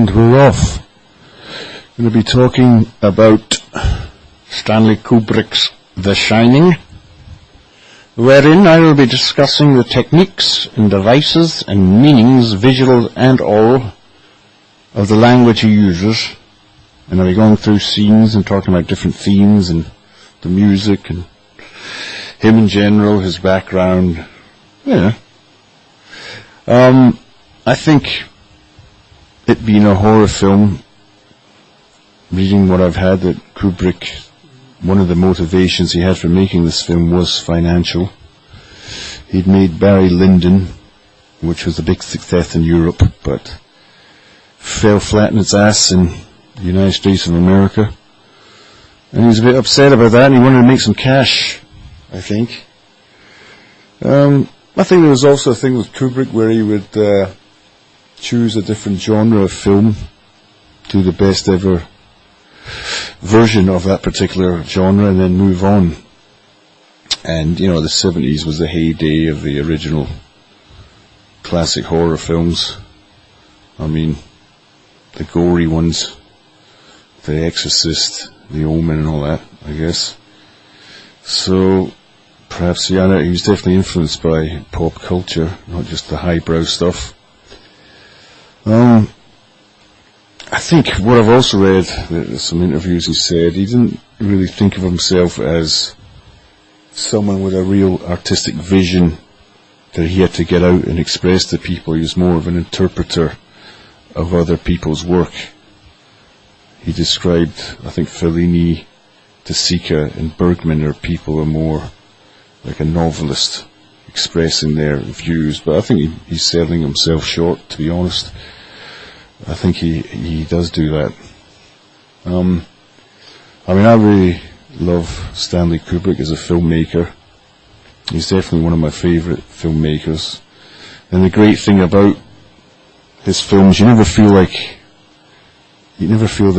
and we're off. We're going to be talking about Stanley Kubrick's The Shining, wherein I will be discussing the techniques and devices and meanings, visual and oral, of the language he uses, and I'll be going through scenes and talking about different themes and the music and him in general, his background. I think it being a horror film, reading what I've had, that Kubrick, one of the motivations he had for making this film was financial. He'd made Barry Lyndon, which was a big success in Europe, but fell flat in its ass in the United States of America. And he was a bit upset about that, and he wanted to make some cash, I think. I think there was also a thing with Kubrick where he would choose a different genre of film, do the best ever version of that particular genre, and then move on. And, you know, the 70s was the heyday of the original classic horror films. I mean, the gory ones, The Exorcist, The Omen and all that, I guess. So, perhaps, he was definitely influenced by pop culture, not just the highbrow stuff. I think what I've also read, some interviews he said, he didn't really think of himself as someone with a real artistic vision that he had to get out and express to people. He was more of an interpreter of other people's work. He described, I think, Fellini, De Sica and Bergman are people who are more like a novelist expressing their views, but I think he's selling himself short, to be honest. I think he does do that. I really love Stanley Kubrick as a filmmaker. He's definitely one of my favourite filmmakers. And the great thing about his films, you never feel that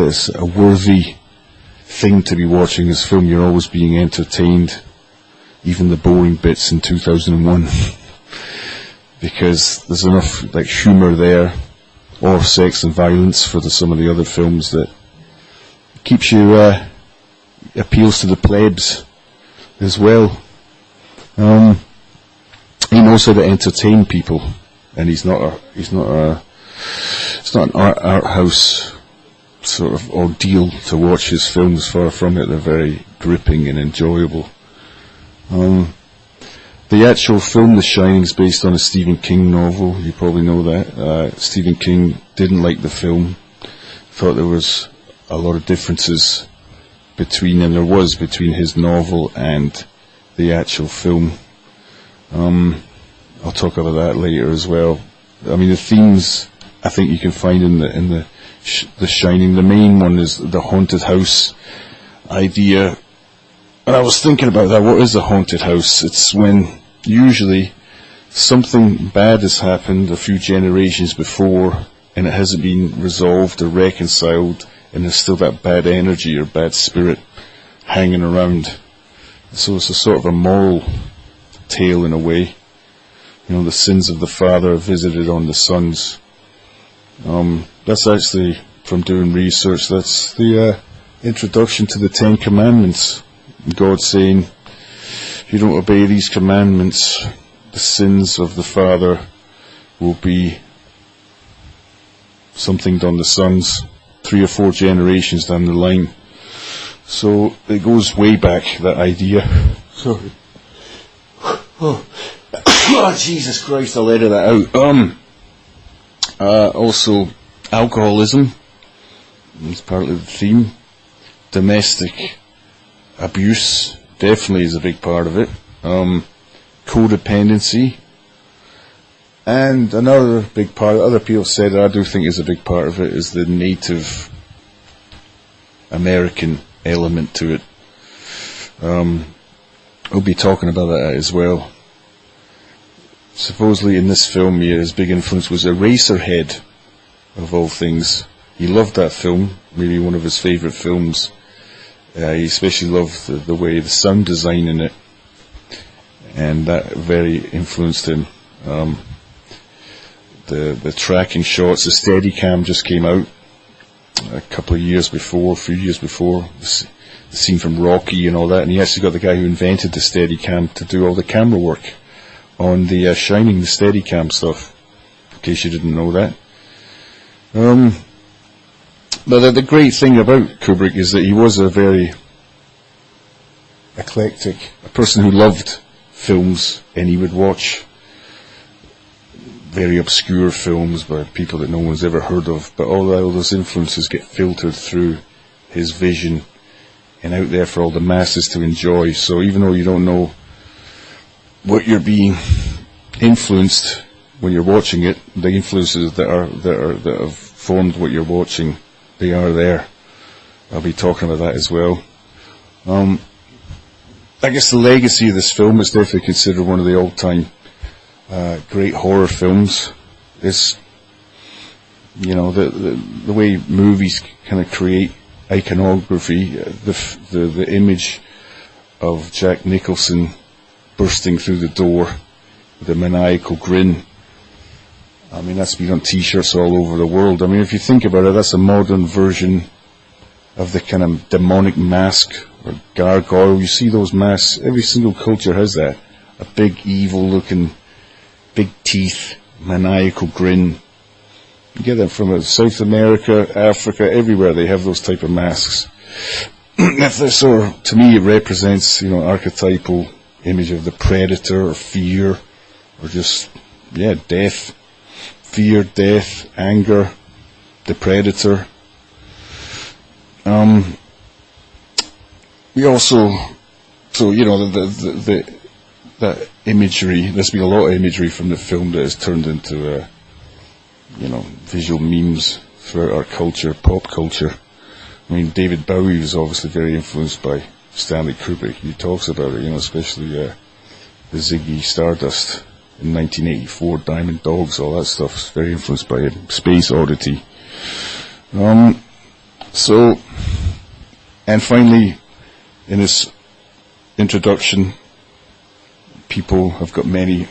it's a worthy thing to be watching his film. You're always being entertained, even the boring bits in 2001, because there's enough humour there, or sex and violence for some of the other films, that keeps you appeals to the plebs as well. He knows how to entertain people, and it's not an art house sort of ordeal to watch his films. Far from it, they're very gripping and enjoyable. The actual film, The Shining, is based on a Stephen King novel. You probably know that. Stephen King didn't like the film, thought there was a lot of differences between his novel and the actual film. I'll talk about that later as well. I mean, the themes I think you can find in the Shining. The main one is the haunted house idea. And I was thinking about that. What is a haunted house? It's when usually something bad has happened a few generations before and it hasn't been resolved or reconciled, and there's still that bad energy or bad spirit hanging around. So it's a sort of a moral tale in a way. You know, the sins of the father are visited on the sons. That's actually, from doing research, that's the introduction to the 10 Commandments. God saying, if you don't obey these commandments, the sins of the father will be something done the sons 3 or 4 generations down the line. So it goes way back, that idea. Sorry. Oh, Jesus Christ, I'll edit that out. Also, alcoholism is partly the theme. Domestic abuse definitely is a big part of it. Codependency. And another big part, other people said that I do think is a big part of it, is the Native American element to it. We'll be talking about that as well. Supposedly in this film, his big influence was Eraserhead, of all things. He loved that film, maybe one of his favourite films. He especially loved the way the sound design in it, and that very influenced him. The tracking shots, the Steadicam just came out a couple of years before, a few years before, the scene from Rocky and all that, and he actually got the guy who invented the Steadicam to do all the camera work on the Shining, the Steadicam stuff, in case you didn't know that. But the great thing about Kubrick is that he was a very eclectic, a person who loved films, and he would watch very obscure films by people that no one's ever heard of, but all those influences get filtered through his vision and out there for all the masses to enjoy. So even though you don't know what you're being influenced when you're watching it, the influences that have formed what you're watching, they are there. I'll be talking about that as well. I guess the legacy of this film is definitely considered one of the all-time great horror films. It's, the way movies kind of create iconography, the image of Jack Nicholson bursting through the door with a maniacal grin. I mean, that's been on t-shirts all over the world. I mean, if you think about it, that's a modern version of the kind of demonic mask or gargoyle. You see those masks, every single culture has that. A big, evil-looking, big teeth, maniacal grin. You get that from South America, Africa, everywhere they have those type of masks. So, to me, it represents, archetypal image of the predator or fear or just, death. Fear, death, anger, the predator. We also, that imagery, there's been a lot of imagery from the film that has turned into, visual memes throughout our culture, pop culture. I mean, David Bowie was obviously very influenced by Stanley Kubrick. He talks about it, especially the Ziggy Stardust in 1984, Diamond Dogs, all that stuff is very influenced by it. Space Oddity. And finally, in his introduction, people have got many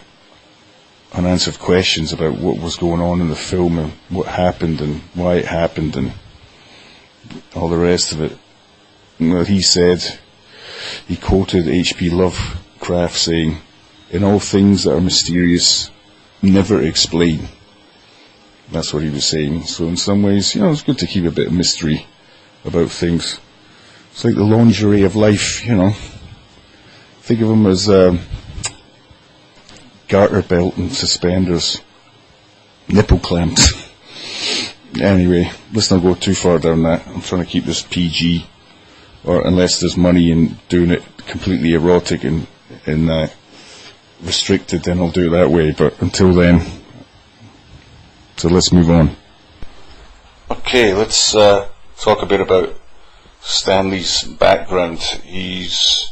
unanswered questions about what was going on in the film and what happened and why it happened and all the rest of it. Well, he quoted H.P. Lovecraft saying, "In all things that are mysterious, never explain." That's what he was saying. So in some ways, it's good to keep a bit of mystery about things. It's like the lingerie of life, Think of them as garter belt and suspenders, nipple clamps. Anyway, let's not go too far down that. I'm trying to keep this PG, or unless there's money in doing it completely erotic and restricted, then I'll do it that way. But until then, so let's move on. Okay, let's talk a bit about Stanley's background. He's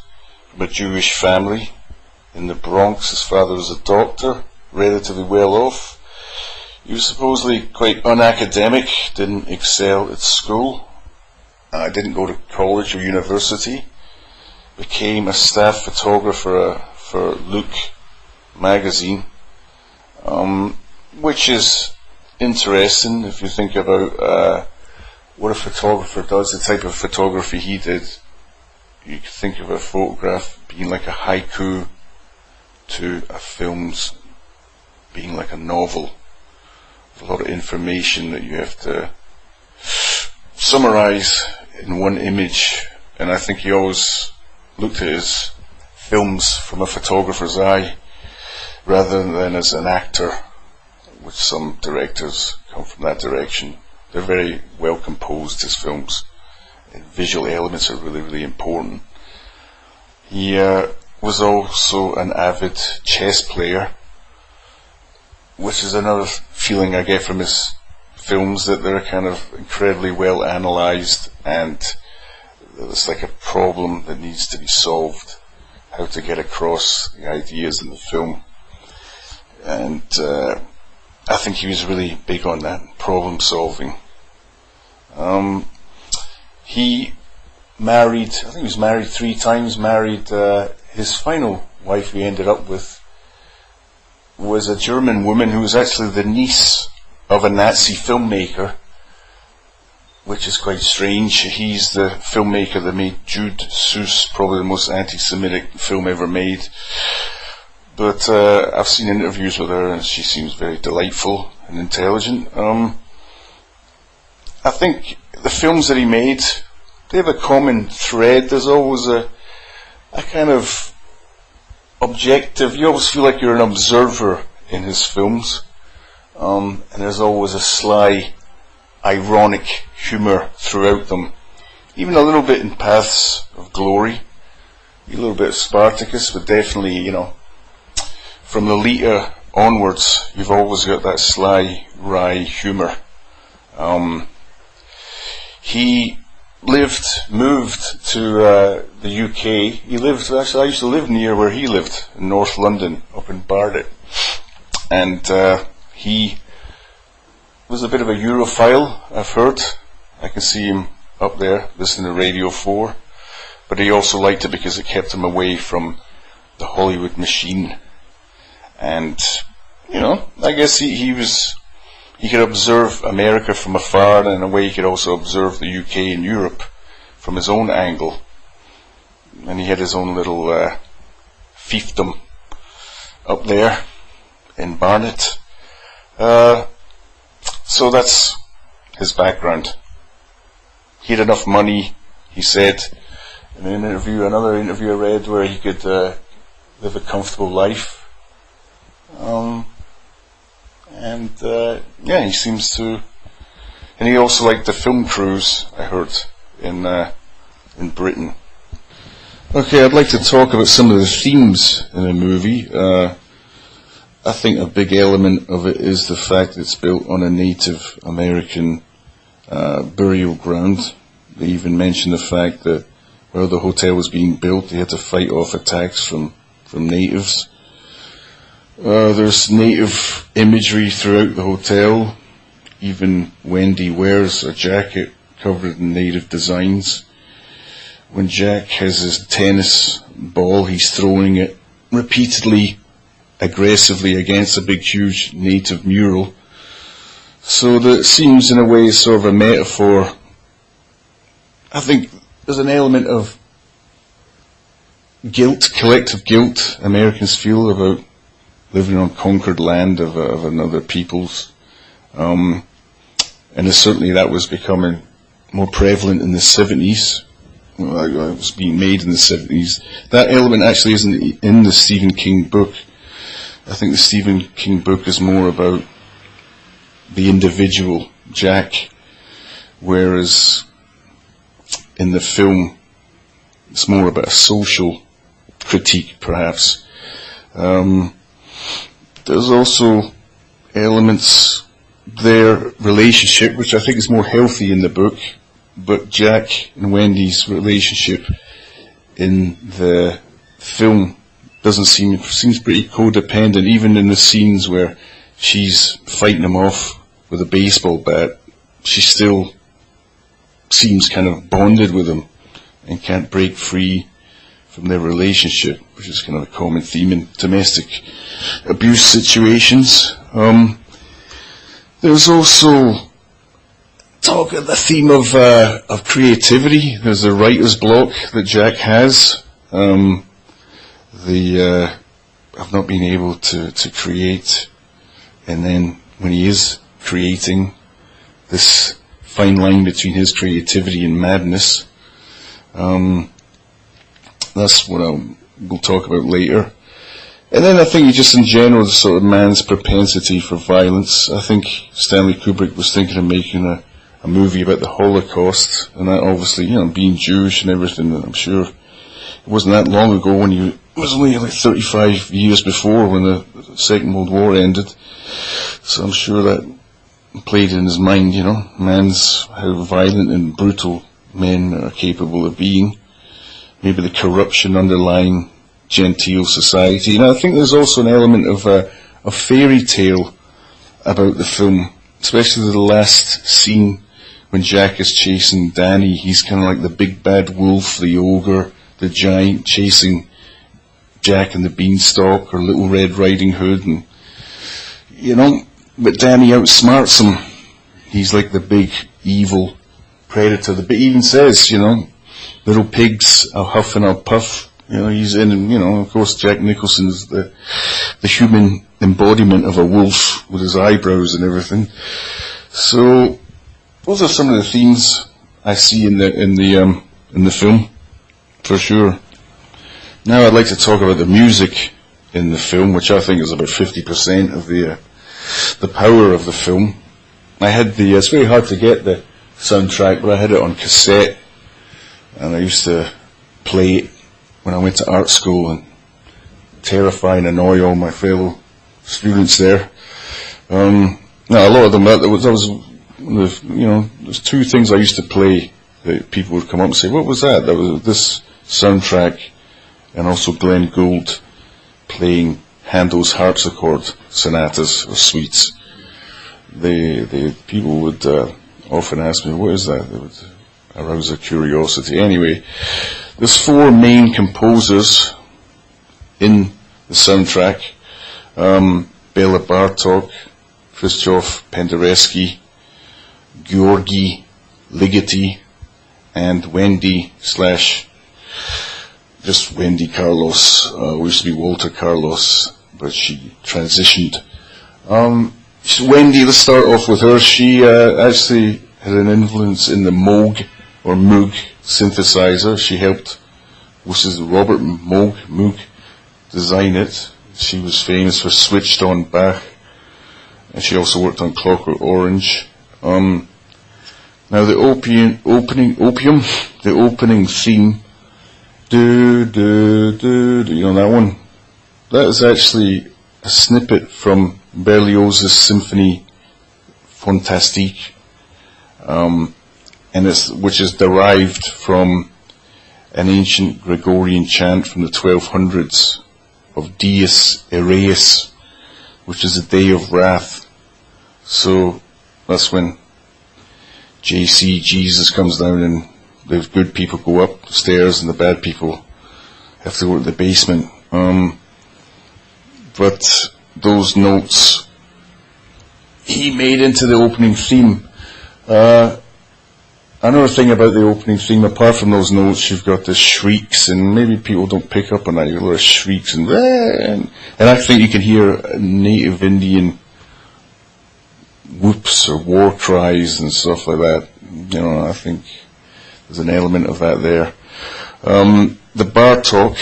from a Jewish family in the Bronx. His father was a doctor, relatively well off. He was supposedly quite unacademic, didn't excel at school, didn't go to college or university, became a staff photographer for Look magazine, which is interesting if you think about what a photographer does, the type of photography he did. You could think of a photograph being like a haiku to a film's being like a novel. A lot of information that you have to summarize in one image, and I think he always looked at his films from a photographer's eye rather than as an actor, which some directors come from that direction. They're very well composed, his films, and visual elements are really, really important. He was also an avid chess player, which is another feeling I get from his films, that they're kind of incredibly well analysed, and it's like a problem that needs to be solved, how to get across the ideas in the film. And I think he was really big on that, problem solving. He married, I think he was married 3 times, his final wife he ended up with was a German woman who was actually the niece of a Nazi filmmaker which is quite strange. He's the filmmaker that made Jude Seuss, probably the most anti-Semitic film ever made. But I've seen interviews with her, and she seems very delightful and intelligent. I think the films that he made, they have a common thread. There's always a kind of objective, you always feel like you're an observer in his films, and there's always a sly, ironic humour throughout them. Even a little bit in Paths of Glory, a little bit of Spartacus, but definitely, you know, from Lolita onwards, you've always got that sly, wry humour. He moved to the UK. Actually, I used to live near where he lived, in North London, up in Barnet. And he was a bit of a Europhile, I've heard. I can see him up there, listening to Radio 4. But he also liked it because it kept him away from the Hollywood machine. And, you know, I guess he could observe America from afar, and in a way he could also observe the UK and Europe from his own angle. And he had his own little fiefdom up there in Barnet. So that's his background. He had enough money, he said, in another interview I read, where he could live a comfortable life. He seems to, and he also liked the film crews, I heard, in Britain. Okay, I'd like to talk about some of the themes in the movie. I think a big element of it is the fact it's built on a Native American burial ground. They even mention the fact that where the hotel was being built, they had to fight off attacks from natives. There's native imagery throughout the hotel. Even Wendy wears a jacket covered in native designs. When Jack has his tennis ball, he's throwing it repeatedly, aggressively against a big, huge native mural. So that it seems in a way sort of a metaphor. I think there's an element of guilt, collective guilt Americans feel about living on conquered land of another people's. And certainly that was becoming more prevalent in the 70s. Well, it was being made in the 70s. That element actually isn't in the Stephen King book. I think the Stephen King book is more about the individual, Jack, whereas in the film it's more about a social critique, perhaps. There's also elements, their relationship, which I think is more healthy in the book, but Jack and Wendy's relationship in the film seems pretty codependent, even in the scenes where she's fighting him off with a baseball bat. She still seems kind of bonded with him and can't break free from their relationship, which is kind of a common theme in domestic abuse situations. There's also talk of the theme of creativity. There's a writer's block that Jack has. I've not been able to create, and then when he is creating, this fine line between his creativity and madness. That's what we'll talk about later. And then I think just in general, the sort of man's propensity for violence. I think Stanley Kubrick was thinking of making a movie about the Holocaust, and that obviously, you know, being Jewish and everything, and I'm sure it wasn't that long ago when it was only like 35 years before when the Second World War ended. So I'm sure that played in his mind, you know, how violent and brutal men are capable of being. Maybe the corruption underlying genteel society. And I think there's also an element of a fairy tale about the film, especially the last scene when Jack is chasing Danny. He's kind of like the big bad wolf, the ogre, the giant chasing Jack and the Beanstalk or Little Red Riding Hood, and you know, but Danny outsmarts him. He's like the big evil Predator. But he even says, little pigs, I'll huff and I'll puff. He's in, and, of course, Jack Nicholson's the human embodiment of a wolf with his eyebrows and everything. So, those are some of the themes I see in the film, for sure. Now I'd like to talk about the music in the film, which I think is about 50% of the power of the film. I had it's very hard to get the soundtrack, but I had it on cassette, and I used to play it when I went to art school and terrify and annoy all my fellow students there. A lot of them, there's two things I used to play that people would come up and say, what was that? That was this soundtrack, and also Glenn Gould playing Handel's harpsichord sonatas or suites. The people would often ask me, what is that? They would arouse their curiosity. Anyway, there's four main composers in the soundtrack. Bela Bartok, Krzysztof Penderecki, Georgi Ligeti, and Wendy Carlos. Used to be Walter Carlos, but she transitioned. Wendy, let's start off with her. She actually had an influence in the Moog or Moog synthesizer. She helped, Robert Moog design it. She was famous for Switched on Bach, and she also worked on Clockwork Orange. Now the opening theme, that one, that is actually a snippet from Berlioz's Symphonie Fantastique, which is derived from an ancient Gregorian chant from the 1200s of Dies Iraeus, which is the day of wrath. So that's when Jesus comes down, and the good people go upstairs and the bad people have to go to the basement. But those notes he made into the opening theme. Another thing about the opening theme, apart from those notes, you've got the shrieks, and maybe people don't pick up on that. You've got a lot of shrieks, and I think you can hear native Indian whoops or war cries and stuff like that. I think there's an element of that there. The Bartok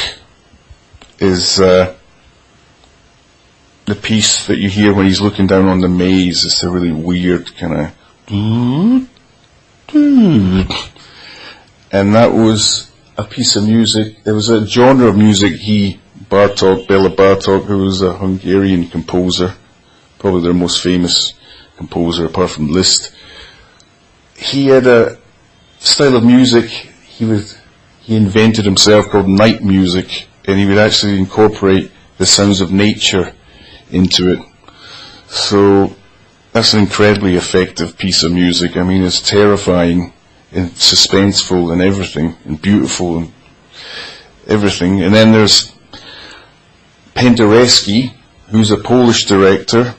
is the piece that you hear when he's looking down on the maze. It's a really weird kind of, and that was a piece of music. There was a genre of music Bela Bartok, who was a Hungarian composer, probably their most famous composer apart from Liszt. He had a style of music he invented himself called night music, and he would actually incorporate the sounds of nature into it. So that's an incredibly effective piece of music. I mean, it's terrifying and suspenseful and everything, and beautiful and everything. And then there's Penderecki, who's a Polish director.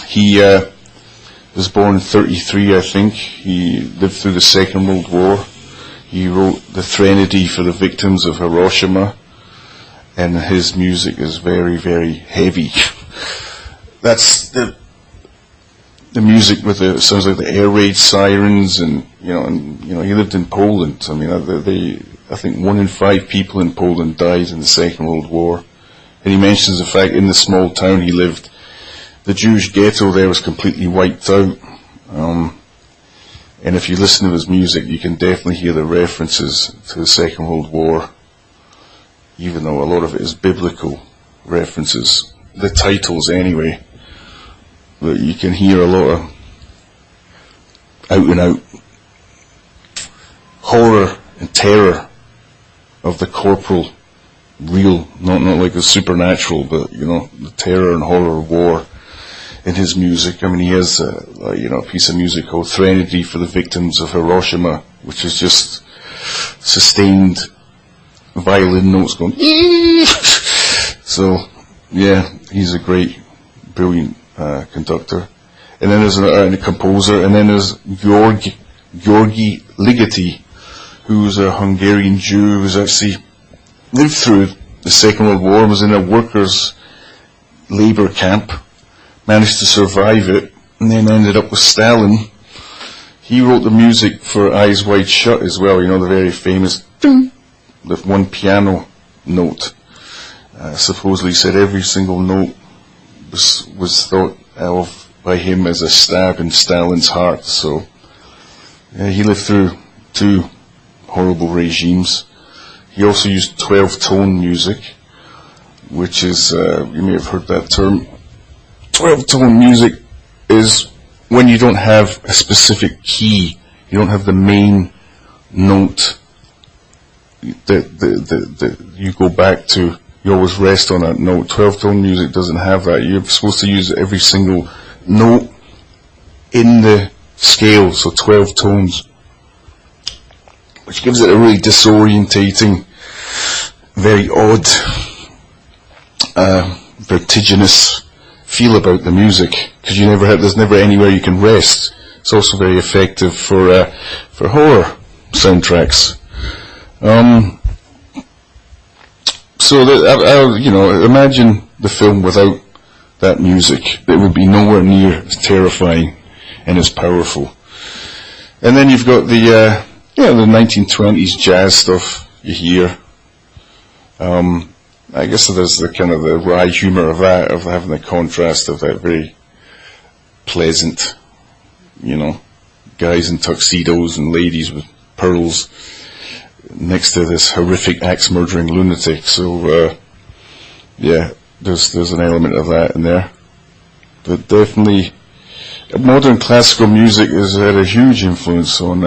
He was born in 1933, I think. He lived through the Second World War. He wrote the Threnody for the victims of Hiroshima, and his music is very, very heavy. That's the music with it sounds like the air raid sirens, and he lived in Poland. I mean, I think 1 in 5 people in Poland died in the Second World War. And he mentions the fact in the small town he lived, the Jewish ghetto there was completely wiped out. And if you listen to his music, you can definitely hear the references to the Second World War, even though a lot of it is biblical references. The titles anyway. But you can hear a lot of out-and-out horror and terror of the corporal, real, not like the supernatural, but, the terror and horror of war in his music. I mean, he has a piece of music called Threnody for the Victims of Hiroshima, which is just sustained violin notes going, so, yeah, he's a great, brilliant conductor. And then there's a composer, and then there's Georg György Ligeti, who was a Hungarian Jew who was actually lived through the Second World War, was in a workers' labour camp, managed to survive it, and then ended up with Stalin. He wrote the music for Eyes Wide Shut as well, the very famous ding, the one piano note. Supposedly said every single note was thought of by him as a stab in Stalin's heart. So he lived through 2 horrible regimes. He also used 12-tone music, which is, you may have heard that term. 12-tone music is when you don't have a specific key, you don't have the main note that you go back to. You always rest on that note. 12-tone music doesn't have that. You're supposed to use every single note in the scale, so 12 tones, which gives it a really disorientating, very odd, vertiginous feel about the music, because there's never anywhere you can rest. It's also very effective for horror soundtracks. So imagine the film without that music. It would be nowhere near as terrifying and as powerful. And then you've got the 1920s jazz stuff you hear. I guess there's the kind of the wry humour of that, of having the contrast of that very pleasant, guys in tuxedos and ladies with pearls next to this horrific axe-murdering lunatic. So, there's an element of that in there. But definitely, modern classical music has had a huge influence on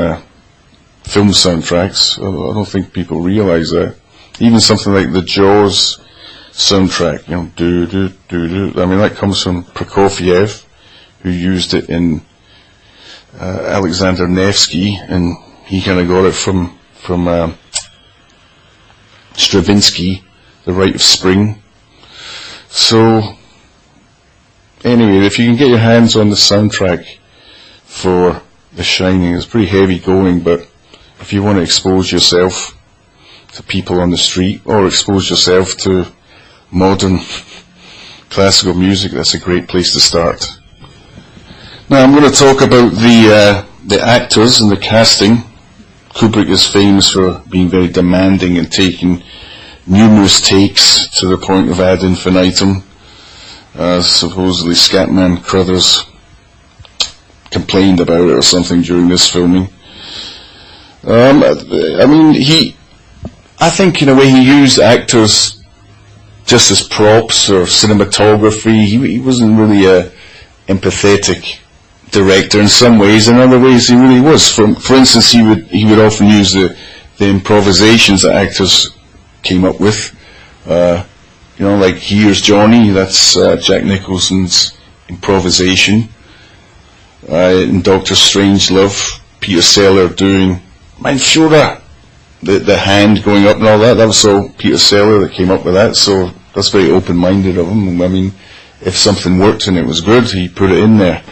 film soundtracks. I don't think people realise that. Even something like the Jaws soundtrack, that comes from Prokofiev, who used it in Alexander Nevsky, and he kind of got it from Stravinsky, The Rite of Spring. So, anyway, if you can get your hands on the soundtrack for The Shining, it's pretty heavy going, but if you want to expose yourself to people on the street, or expose yourself to modern classical music, that's a great place to start. Now I'm going to talk about the actors and the casting. Kubrick is famous for being very demanding and taking numerous takes to the point of ad infinitum. Supposedly Scatman Crothers complained about it or something during this filming. I think in a way he used actors just as props or cinematography. He wasn't really a empathetic director in some ways. In other ways, he really was. For instance, he would often use the improvisations that actors came up with. Like Here's Johnny, that's Jack Nicholson's improvisation. In Doctor Strangelove, Peter Sellers doing Mein Führer, the hand going up and all that. That was all Peter Sellers that came up with that, so that's very open-minded of him. I mean, if something worked and it was good, he put it in there,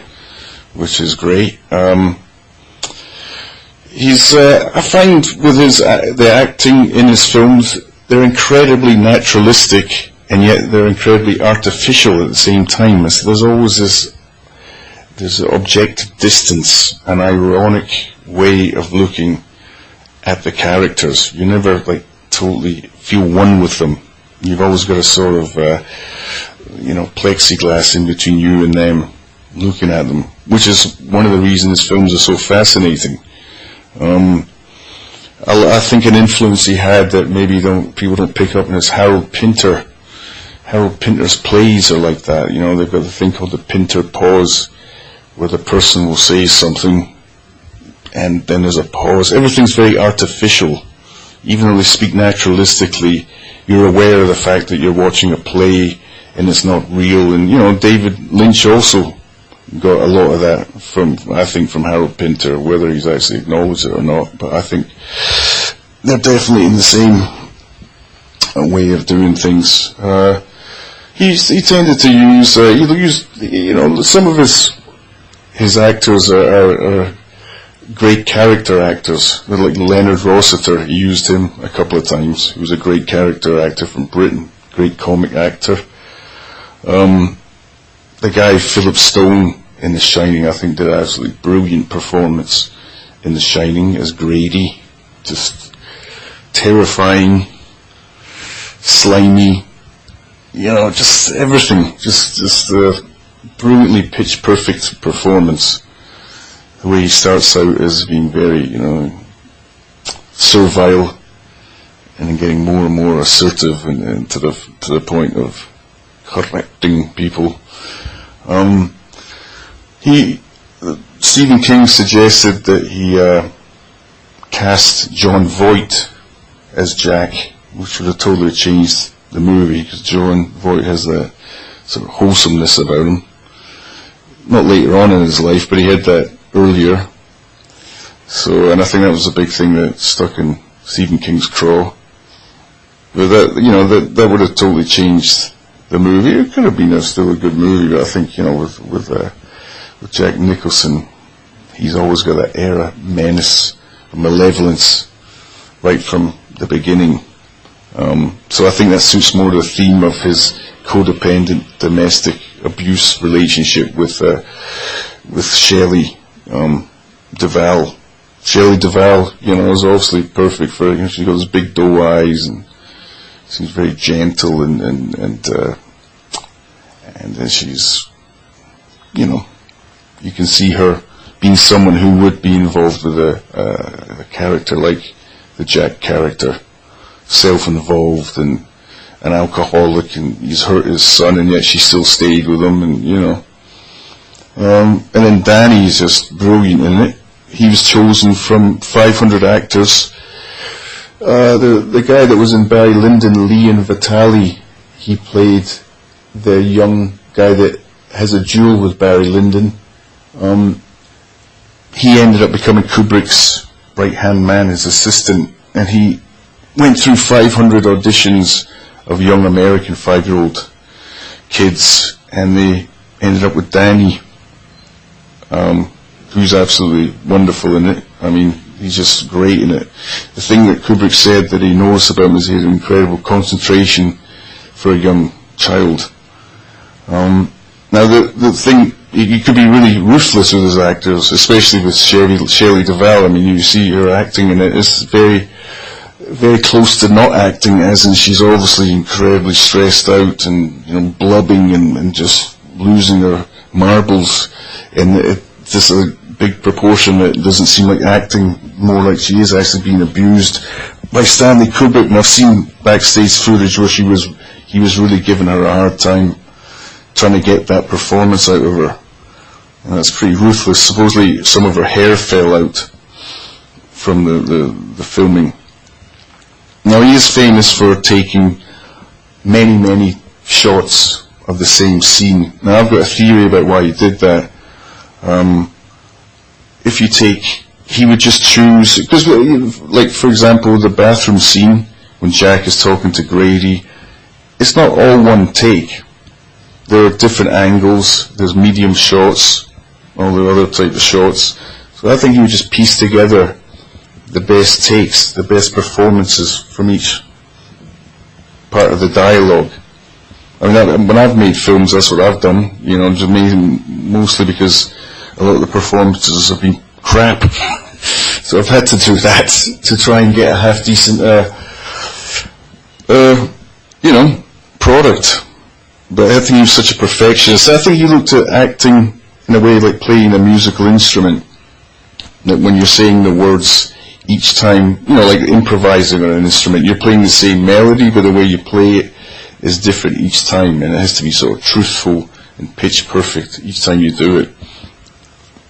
which is great. I find with the acting in his films, they're incredibly naturalistic, and yet they're incredibly artificial at the same time. There's always there's an objective distance, an ironic way of looking at the characters. You never totally feel one with them. You've always got a sort of plexiglass in between you and them, looking at them, which is one of the reasons his films are so fascinating. I think an influence he had that maybe people don't pick up on is Harold Pinter. Harold Pinter's plays are like that. They've got the thing called the Pinter pause, where the person will say something and then there's a pause. Everything's very artificial. Even though they speak naturalistically, you're aware of the fact that you're watching a play and it's not real. And David Lynch also got a lot of that from Harold Pinter, whether he's actually acknowledged it or not. But I think they're definitely in the same way of doing things. He tended to use some of his actors are great character actors, like Leonard Rossiter. He used him a couple of times. He was a great character actor from Britain, great comic actor. The guy Philip Stone in The Shining, I think, did an absolutely brilliant performance in The Shining as Grady. Just terrifying, slimy, just everything. Just a brilliantly pitch perfect performance. The way he starts out as being very, servile, and then getting more and more assertive, and to the point of correcting people. Stephen King suggested that he cast John Voight as Jack, which would have totally changed the movie, because John Voight has a sort of wholesomeness about him. Not later on in his life, but he had that earlier. So, and I think that was a big thing that stuck in Stephen King's craw. But that would have totally changed the movie. It could have been still a good movie, but I think, with Jack Nicholson, he's always got that air of menace, malevolence, right from the beginning. So I think that suits more the theme of his codependent domestic abuse relationship with Shelley Duvall. Shelley Duvall, is obviously perfect for her. She's got those big doe eyes and seems very gentle, and then she's, you can see her being someone who would be involved with a character like the Jack character, self-involved and an alcoholic, and he's hurt his son, and yet she still stayed with him, and then Danny's just brilliant in it. He was chosen from 500 actors. The guy that was in Barry Lyndon, Leon Vitali, he played the young guy that has a duel with Barry Lyndon. He ended up becoming Kubrick's right-hand man, his assistant, and he went through 500 auditions of young American 5-year-old kids, and they ended up with Danny, who's absolutely wonderful in it. I mean, he's just great in it. The thing that Kubrick said that he noticed about him is he had incredible concentration for a young child. Now, the thing, he could be really ruthless with his actors, especially with Shelley Duvall. I mean, you see her acting in it. It's very, very close to not acting, as in she's obviously incredibly stressed out and, blubbing and just losing her marbles. And it's just a big proportion that doesn't seem like acting, more like she is actually being abused by Stanley Kubrick. And I've seen backstage footage where he was really giving her a hard time trying to get that performance out of her. And that's pretty ruthless. Supposedly some of her hair fell out from the filming. Now, he is famous for taking many, many shots of the same scene. Now, I've got a theory about why he did that. He would just choose, because, like, for example, the bathroom scene, when Jack is talking to Grady, it's not all one take. There are different angles, there's medium shots, all the other type of shots. So I think he would just piece together the best takes, the best performances from each part of the dialogue. I mean, when I've made films, that's what I've done, just mostly because a lot of the performances have been crap. So I've had to do that to try and get a half-decent, product. But I think he was such a perfectionist. I think he looked at acting in a way like playing a musical instrument. That when you're saying the words each time, like improvising on an instrument, you're playing the same melody, but the way you play it is different each time, and it has to be sort of truthful and pitch perfect each time you do it.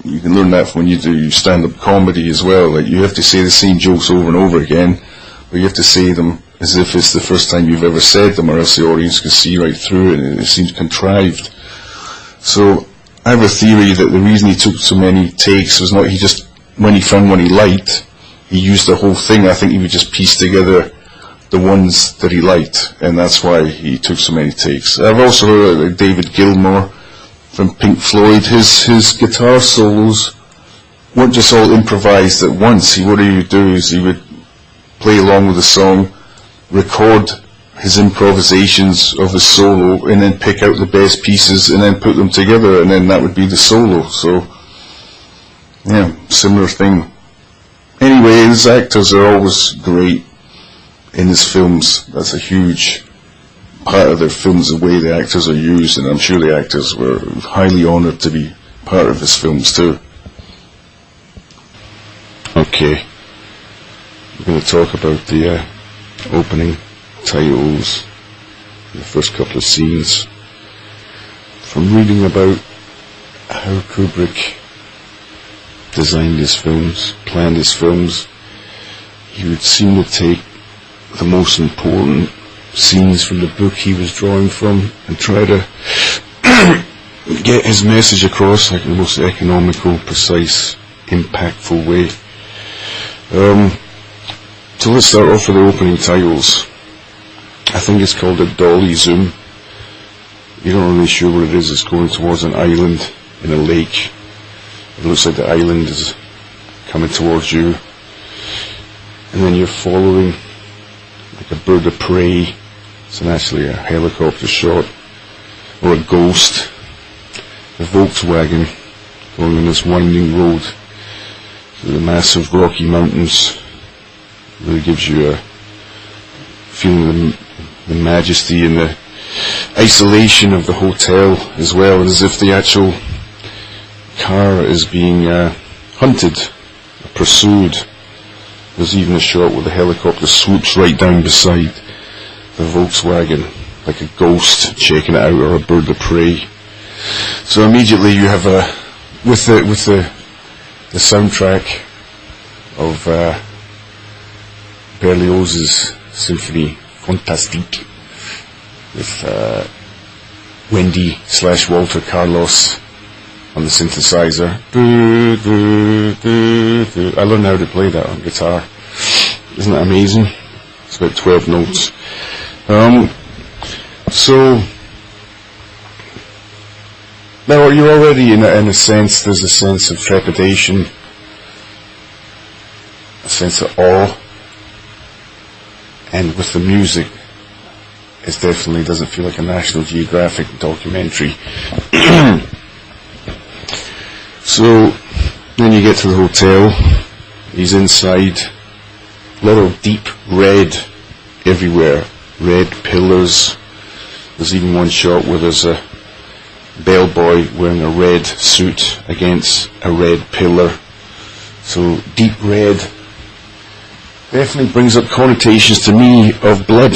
You can learn that from when you do stand-up comedy as well. Like, you have to say the same jokes over and over again, but you have to say them as if it's the first time you've ever said them, or else the audience can see right through it, and it seems contrived. So I have a theory that the reason he took so many takes was not when he found one he liked, he used the whole thing. I think he would just piece together the ones that he liked, and that's why he took so many takes. I've also heard David Gilmour from Pink Floyd, his guitar solos weren't just all improvised at once. What he would do is he would play along with the song, record his improvisations of the solo, and then pick out the best pieces and then put them together, and then that would be the solo. So, yeah, similar thing. Anyway, his actors are always great in his films. That's a huge part of their films, the way the actors are used, and I'm sure the actors were highly honoured to be part of his films too. Okay, we're going to talk about the opening titles, the first couple of scenes. From reading about how Kubrick designed his films, planned his films, he would seem to take the most important scenes from the book he was drawing from and try to get his message across like in the most economical, precise, impactful way. So let's start off with the opening titles. I think it's called a dolly zoom. You're not really sure what it is. It's going towards an island in a lake. It looks like the island is coming towards you, and then you're following like a bird of prey. It's actually a helicopter shot, or a ghost, a Volkswagen going on this winding road through the massive Rocky Mountains. Really gives you a feeling of the majesty and the isolation of the hotel, as well as if the actual car is being hunted, pursued. There's even a shot where the helicopter swoops right down beside the Volkswagen, like a ghost checking it out, or a bird of prey. So immediately you have with the soundtrack of Berlioz's Symphony Fantastique, with Wendy/Walter Carlos on the synthesizer. I learned how to play that on guitar. Isn't that amazing? It's about 12 notes. So now you're already in a sense, there's a sense of trepidation, a sense of awe, and with the music, it definitely doesn't feel like a National Geographic documentary. So then you get to the hotel. He's inside. A lot of deep red everywhere. Red pillars. There's even one shot where there's a bellboy wearing a red suit against a red pillar. So deep red definitely brings up connotations to me of blood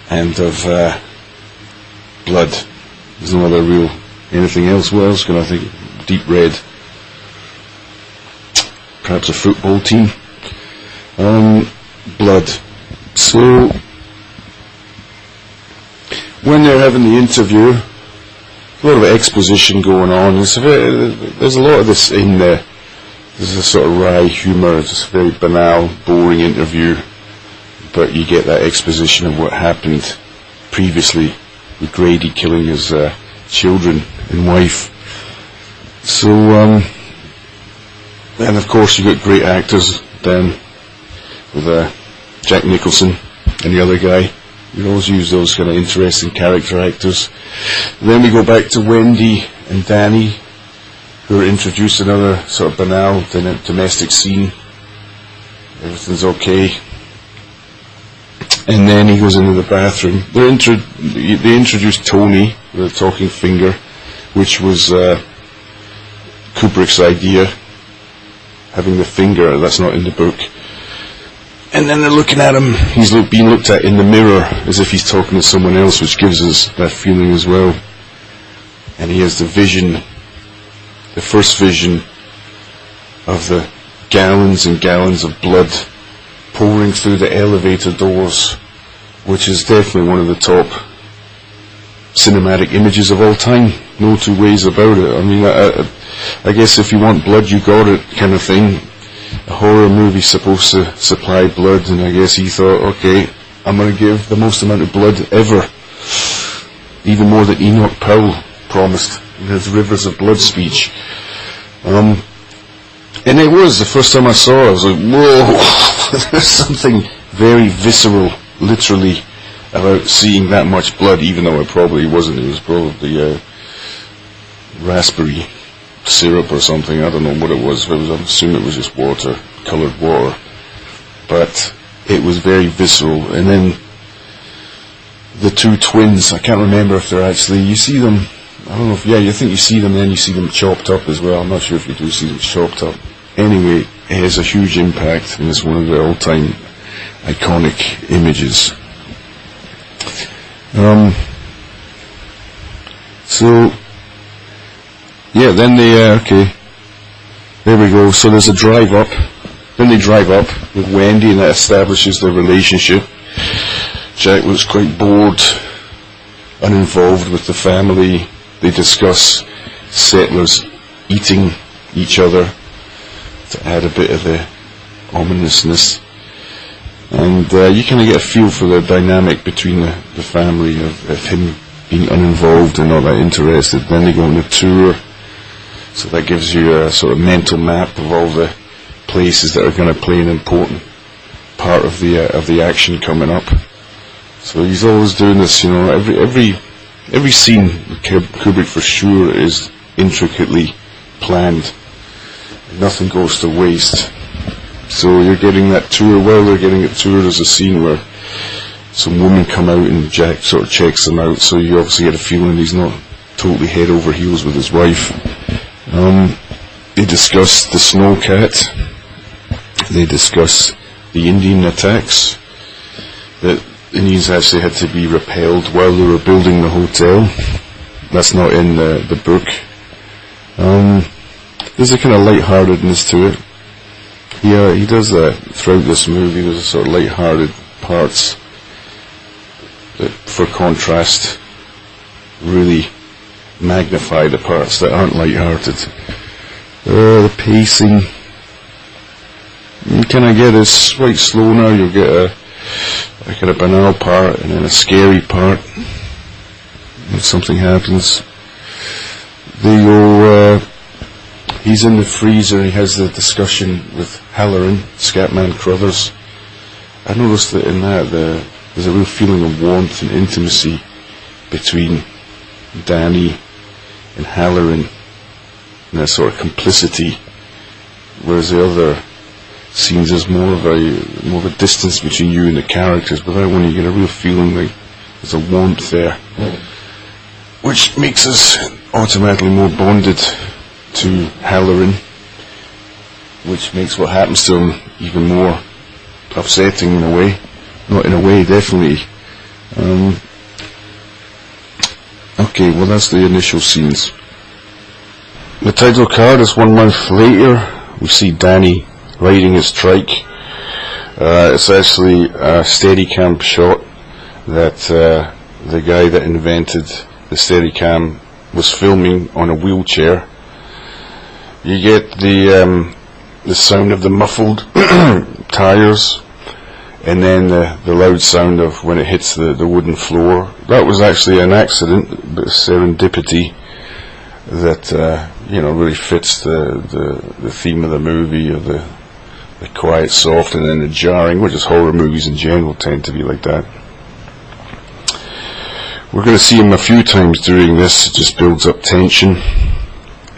and of blood. There's no other real anything else. What else can I think? Deep red. Perhaps a football team. Blood. So when they're having the interview, a lot of exposition going on. There's a lot of this in there. There's a sort of wry humour. It's a very banal, boring interview, but you get that exposition of what happened previously with Grady killing his children and wife. So, and of course you got great actors then with Jack Nicholson and the other guy. You always use those kind of interesting character actors. And then we go back to Wendy and Danny, who are introduced another sort of banal domestic scene. Everything's okay. And then he goes into the bathroom. They introduced Tony with a talking finger, which was Kubrick's idea, having the finger. That's not in the book. And then they're looking at him. He's being looked at in the mirror as if he's talking to someone else, which gives us that feeling as well. And he has the vision, the first vision of the gallons and gallons of blood pouring through the elevator doors, which is definitely one of the top cinematic images of all time. No two ways about it. I mean, I guess if you want blood, you got it, kind of thing. A horror movie's supposed to supply blood, and I guess he thought, okay, I'm going to give the most amount of blood ever, even more than Enoch Powell promised in his Rivers of Blood speech. And it was the first time I saw it. I was like, whoa! There's something very visceral, literally, about seeing that much blood, even though it probably wasn't. It was probably raspberry syrup or something. I don't know what it was. I assume it was just water, coloured water. But it was very visceral. And then the two twins, I can't remember if they're actually, you see them, I don't know if, you think you see them, and then you see them chopped up as well. I'm not sure if you do see them chopped up. Anyway, it has a huge impact, and it's one of the all-time iconic images. Then they, okay, there we go. So there's a drive up. Then they drive up with Wendy, and that establishes their relationship. Jack looks quite bored, uninvolved with the family. They discuss settlers eating each other to add a bit of the ominousness. And you kind of get a feel for the dynamic between the family of him being uninvolved and not that interested. Then they go on a tour, so that gives you a sort of mental map of all the places that are going to play an important part of the action coming up. So he's always doing this, every scene with Kubrick for sure is intricately planned. Nothing goes to waste. So you're getting that tour. While they're getting a tour, there's a scene where some women come out and Jack sort of checks them out, so you obviously get a feeling he's not totally head over heels with his wife. They discuss the snowcat. They discuss the Indian attacks that Indians actually had to be repelled while they were building the hotel. That's not in the book. There's a kind of lightheartedness to it. He does that throughout this movie. There's a sort of lighthearted parts that, for contrast, really magnify the parts that aren't lighthearted. The pacing, you kind of get this quite slow now. You'll get a kind of banal part and then a scary part if something happens. They go, he's in the freezer and he has the discussion with Halloran, Scatman Crothers. I noticed that in that there's a real feeling of warmth and intimacy between Danny and Halloran, and that sort of complicity, whereas the other scenes there's more of a distance between you and the characters. But that one you get a real feeling like there's a warmth there, which makes us automatically more bonded to Halloran, which makes what happens to him even more upsetting in a way. Not in a way, definitely. Okay, well that's the initial scenes. The title card is 1 month later. We see Danny riding his trike. It's actually a Steadicam shot that the guy that invented the Steadicam was filming on a wheelchair. You get the sound of the muffled tires, and then the loud sound of when it hits the wooden floor. That was actually an accident, but serendipity that really fits the theme of the movie, of the quiet, soft, and then the jarring, which is horror movies in general tend to be like that. We're going to see him a few times during this. It just builds up tension.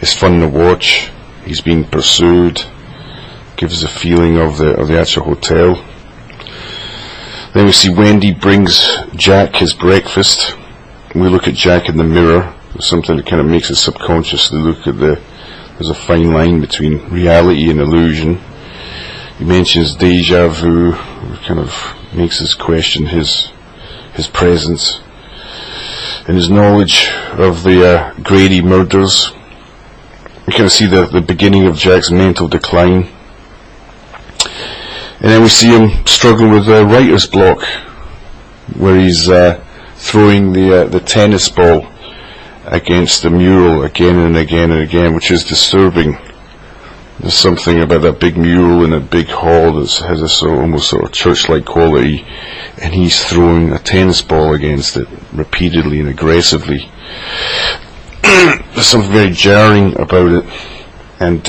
It's fun to watch. He's being pursued. Gives a feeling of the actual hotel. Then we see Wendy brings Jack his breakfast. We look at Jack in the mirror. There's something that kind of makes us subconsciously look at there's a fine line between reality and illusion. He mentions deja vu, which kind of makes us question his presence and his knowledge of the Grady murders. We kind of see the beginning of Jack's mental decline. And then we see him struggling with writer's block, where he's throwing the tennis ball against the mural again and again and again, which is disturbing. There's something about that big mural in a big hall that has a almost sort of church-like quality, and he's throwing a tennis ball against it repeatedly and aggressively. There's something very jarring about it, and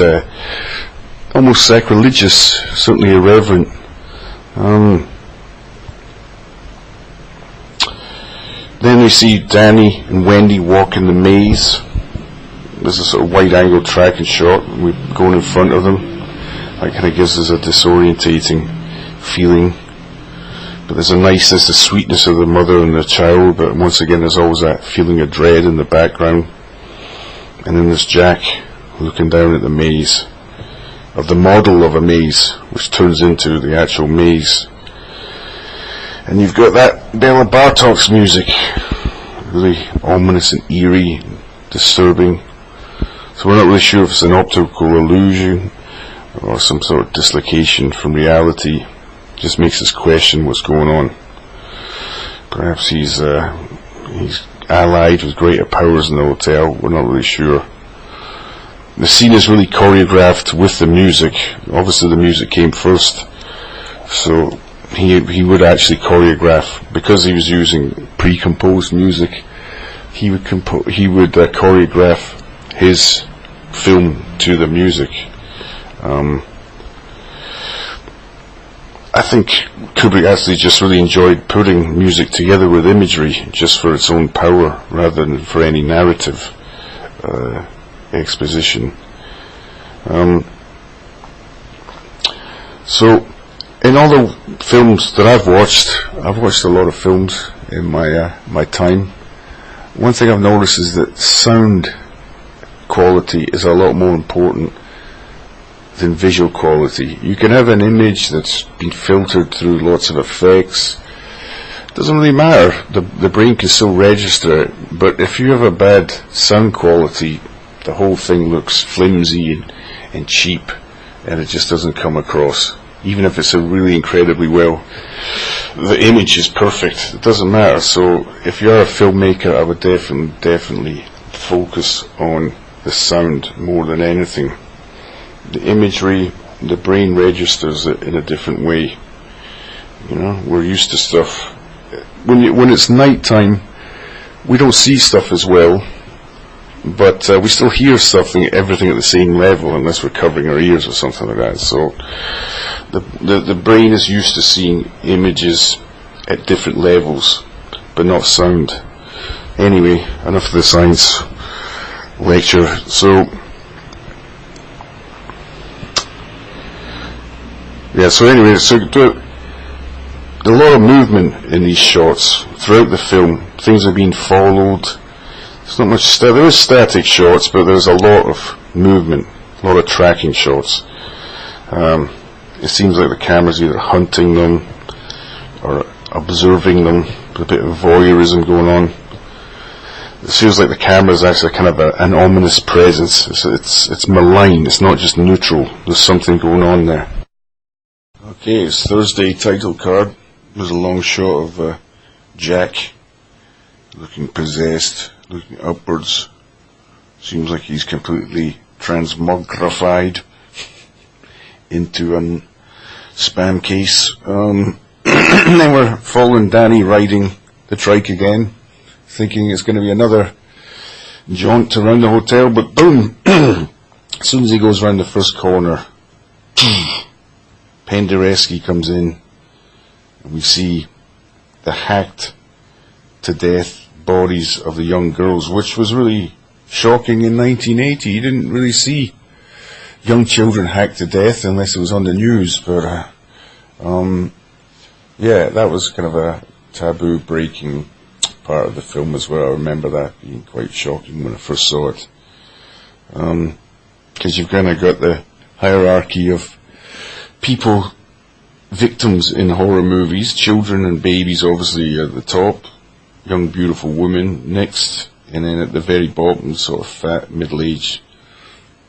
almost sacrilegious, certainly irreverent. Then we see Danny and Wendy walk in the maze. There's a sort of wide-angle tracking shot. We're going in front of them. That kind of gives us a disorientating feeling. But there's a niceness, a sweetness of the mother and the child, but once again there's always that feeling of dread in the background. And then there's Jack looking down at the maze, of the model of a maze, which turns into the actual maze. And you've got that Bela Bartok's music, really ominous and eerie, and disturbing. So we're not really sure if it's an optical illusion or some sort of dislocation from reality. Just makes us question what's going on. Perhaps he's allied with greater powers in the hotel. We're not really sure. The scene is really choreographed with the music. Obviously the music came first, so he would actually choreograph, because he was using pre-composed music. He would choreograph his film to the music. I think Kubrick actually just really enjoyed putting music together with imagery just for its own power rather than for any narrative exposition. So in all the films that I've watched a lot of films in my time. One thing I've noticed is that sound quality is a lot more important than visual quality. You can have an image that's been filtered through lots of effects. It doesn't really matter. The brain can still register it. But if you have a bad sound quality, the whole thing looks flimsy and cheap, and it just doesn't come across. Even if it's a really incredibly the image is perfect. It doesn't matter. So if you're a filmmaker, I would definitely focus on the sound more than anything. The imagery, the brain registers it in a different way. You know, we're used to stuff. When it's nighttime, we don't see stuff as well, but we still hear everything at the same level, unless we're covering our ears or something like that. So the brain is used to seeing images at different levels, but not sound. Anyway, enough of the science lecture. So anyway, a lot of movement in these shots throughout the film. Things are being followed. There's not much there is static shots, but there's a lot of movement, a lot of tracking shots. It seems like the camera's either hunting them or observing them. There's a bit of voyeurism going on. It feels like the camera's actually kind of an ominous presence. It's malign. It's not just neutral. There's something going on there. Okay, it's Thursday title card. There's a long shot of Jack looking possessed, looking upwards. Seems like he's completely transmogrified into a spam case. Then we're following Danny riding the trike again, thinking it's going to be another jaunt around the hotel, but boom! As soon as he goes around the first corner, Penderecki comes in, and we see the hacked to death bodies of the young girls, which was really shocking in 1980. You didn't really see young children hacked to death unless it was on the news, but that was kind of a taboo breaking part of the film as well. I remember that being quite shocking when I first saw it, because you've kind of got the hierarchy of people, victims in horror movies. Children and babies obviously at the top, young beautiful women next, and then at the very bottom, sort of fat, middle-aged,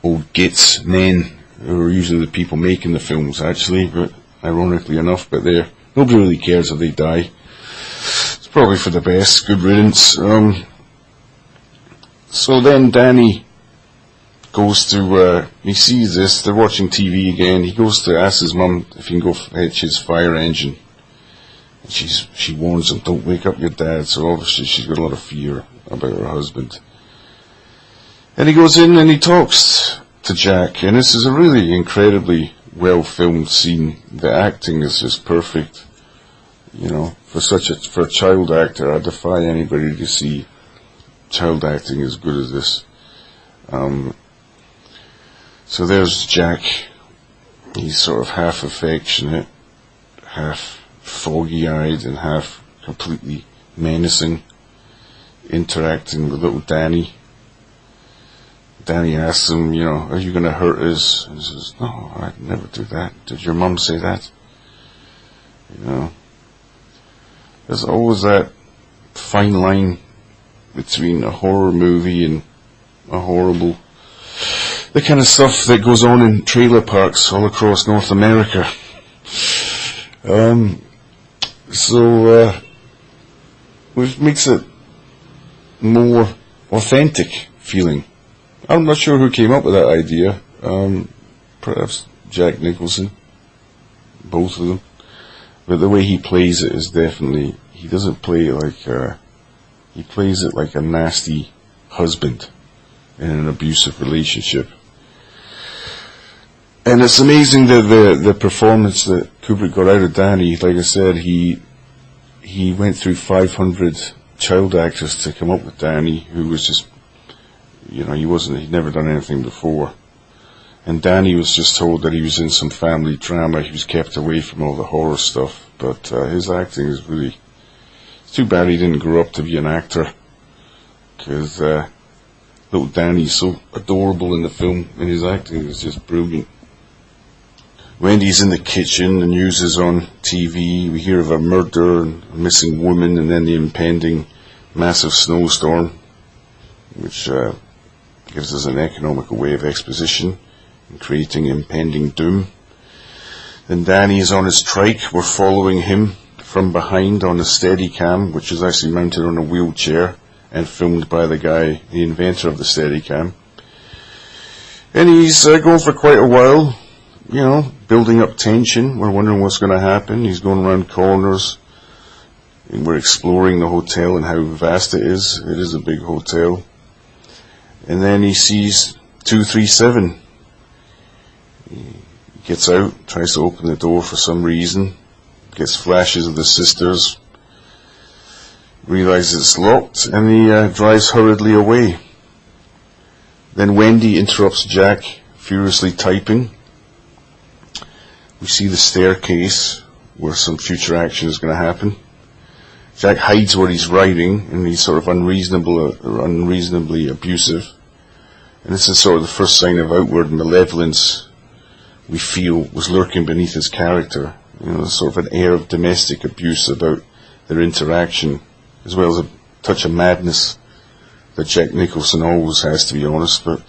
old gits men, who are usually the people making the films actually, but ironically enough, but nobody really cares if they die. It's probably for the best, good riddance. So then Danny goes to, he sees this, they're watching TV again, he goes to ask his mum if he can go fetch his fire engine. And she warns him, don't wake up your dad, so obviously she's got a lot of fear about her husband. And he goes in and he talks to Jack, and this is a really incredibly well filmed scene. The acting is just perfect. You know, for a child actor, I defy anybody to see child acting as good as this. So there's Jack. He's sort of half affectionate, half foggy-eyed, and half completely menacing, interacting with little Danny. Danny asks him, you know, are you going to hurt us? And he says, no, I'd never do that. Did your mum say that? You know, there's always that fine line between a horror movie and a horrible, the kind of stuff that goes on in trailer parks all across North America. Which makes it more authentic feeling. I'm not sure who came up with that idea. Perhaps Jack Nicholson, both of them. But the way he plays it is definitely, he doesn't play it like, he plays it like a nasty husband in an abusive relationship. And it's amazing that the performance that Kubrick got out of Danny, like I said, he went through 500 child actors to come up with Danny, who was just, you know, he'd never done anything before. And Danny was just told that he was in some family drama, he was kept away from all the horror stuff, but his acting is really, it's too bad he didn't grow up to be an actor, because little Danny's so adorable in the film, and his acting is just brilliant. Wendy's in the kitchen, the news is on TV, we hear of a murder and a missing woman, and then the impending massive snowstorm, which gives us an economical way of exposition and creating impending doom. Then Danny is on his trike, we're following him from behind on a Steadicam, which is actually mounted on a wheelchair and filmed by the guy, the inventor of the Steadicam. And he's going for quite a while, you know, building up tension. We're wondering what's going to happen. He's going around corners, and we're exploring the hotel and how vast it is. It is a big hotel. And then he sees 237. He gets out, tries to open the door for some reason, gets flashes of the sisters, realizes it's locked, and he drives hurriedly away. Then Wendy interrupts Jack, furiously typing. We see the staircase where some future action is going to happen. Jack hides where he's writing, and he's sort of unreasonably abusive. And this is sort of the first sign of outward malevolence we feel was lurking beneath his character. You know, sort of an air of domestic abuse about their interaction, as well as a touch of madness that Jack Nicholson always has, to be honest. But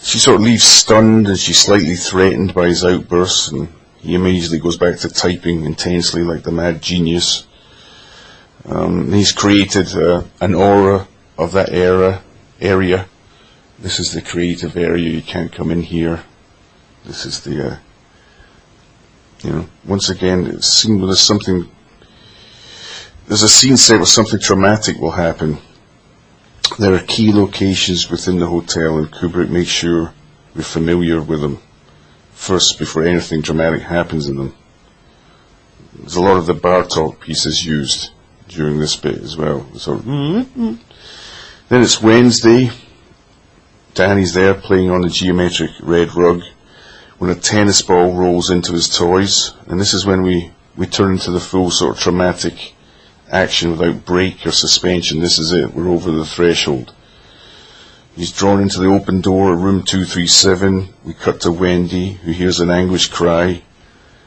she sort of leaves stunned, and she's slightly threatened by his outbursts, and he immediately goes back to typing intensely like the mad genius. He's created an aura of that area. This is the creative area, you can't come in here. This is the, you know, once again, it's seen with something, there's a scene set where something traumatic will happen. There are key locations within the hotel, and Kubrick makes sure we're familiar with them first before anything dramatic happens in them. There's a lot of the bar talk pieces used during this bit as well. So, then it's Wednesday. Danny's there playing on the geometric red rug when a tennis ball rolls into his toys, and this is when we turn into the full sort of traumatic action without break or suspension. This is it, we're over the threshold. He's drawn into the open door of room 237. We cut to Wendy, who hears an anguished cry.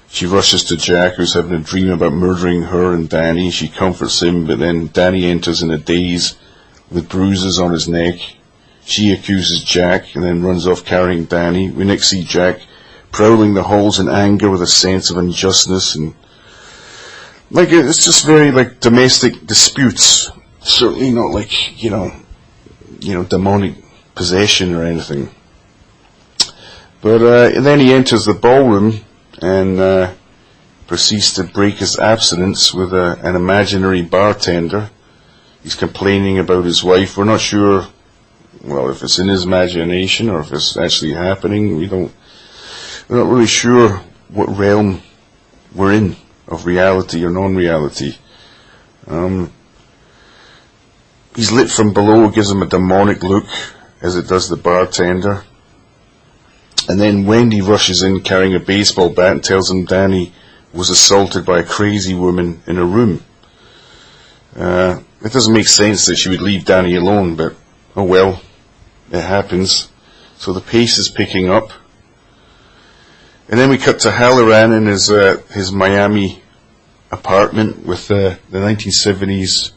She rushes to Jack, who's having a dream about murdering her and Danny. She comforts him, but then Danny enters in a daze with bruises on his neck. She accuses Jack and then runs off carrying Danny. We next see Jack prowling the halls in anger with a sense of unjustness, and like it's just very like domestic disputes. Certainly not like, you know, demonic possession or anything. But and then he enters the ballroom and proceeds to break his abstinence with an imaginary bartender. He's complaining about his wife. We're not sure well, if it's in his imagination or if it's actually happening. We're not really sure what realm we're in, of reality or non-reality. He's lit from below, gives him a demonic look, as it does the bartender. And then Wendy rushes in carrying a baseball bat and tells him Danny was assaulted by a crazy woman in a room. It doesn't make sense that she would leave Danny alone, but oh well, it happens. So the pace is picking up. And then we cut to Halloran in his Miami apartment with the 1970s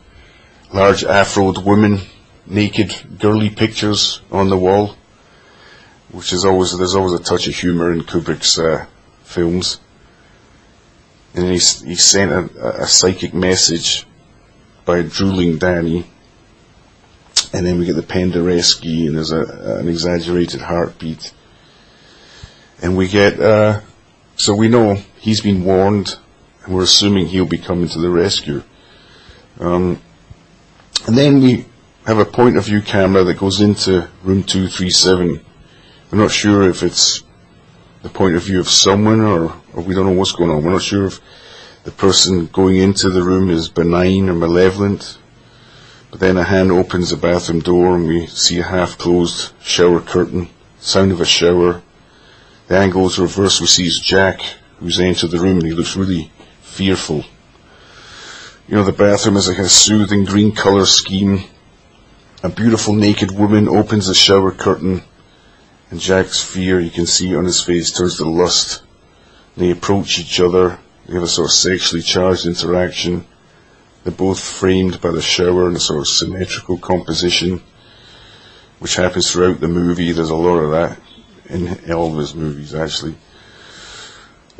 large afroed woman, naked, girly pictures on the wall, which is there's always a touch of humour in Kubrick's films. And then he sent a psychic message by drooling Danny. And then we get the Penderecki, and there's an exaggerated heartbeat. And we get, so we know he's been warned, and we're assuming he'll be coming to the rescue. And then we have a point of view camera that goes into room 237. We're not sure if it's the point of view of someone or we don't know what's going on. We're not sure if the person going into the room is benign or malevolent. But then a hand opens the bathroom door and we see a half-closed shower curtain, sound of a shower. The angle's reversed, we see Jack, who's entered the room, and he looks really fearful. The bathroom is like a soothing green colour scheme. A beautiful naked woman opens the shower curtain, and Jack's fear, you can see on his face, turns to lust. They approach each other, they have a sort of sexually charged interaction. They're both framed by the shower in a sort of symmetrical composition, which happens throughout the movie. There's a lot of that in all of his movies, actually.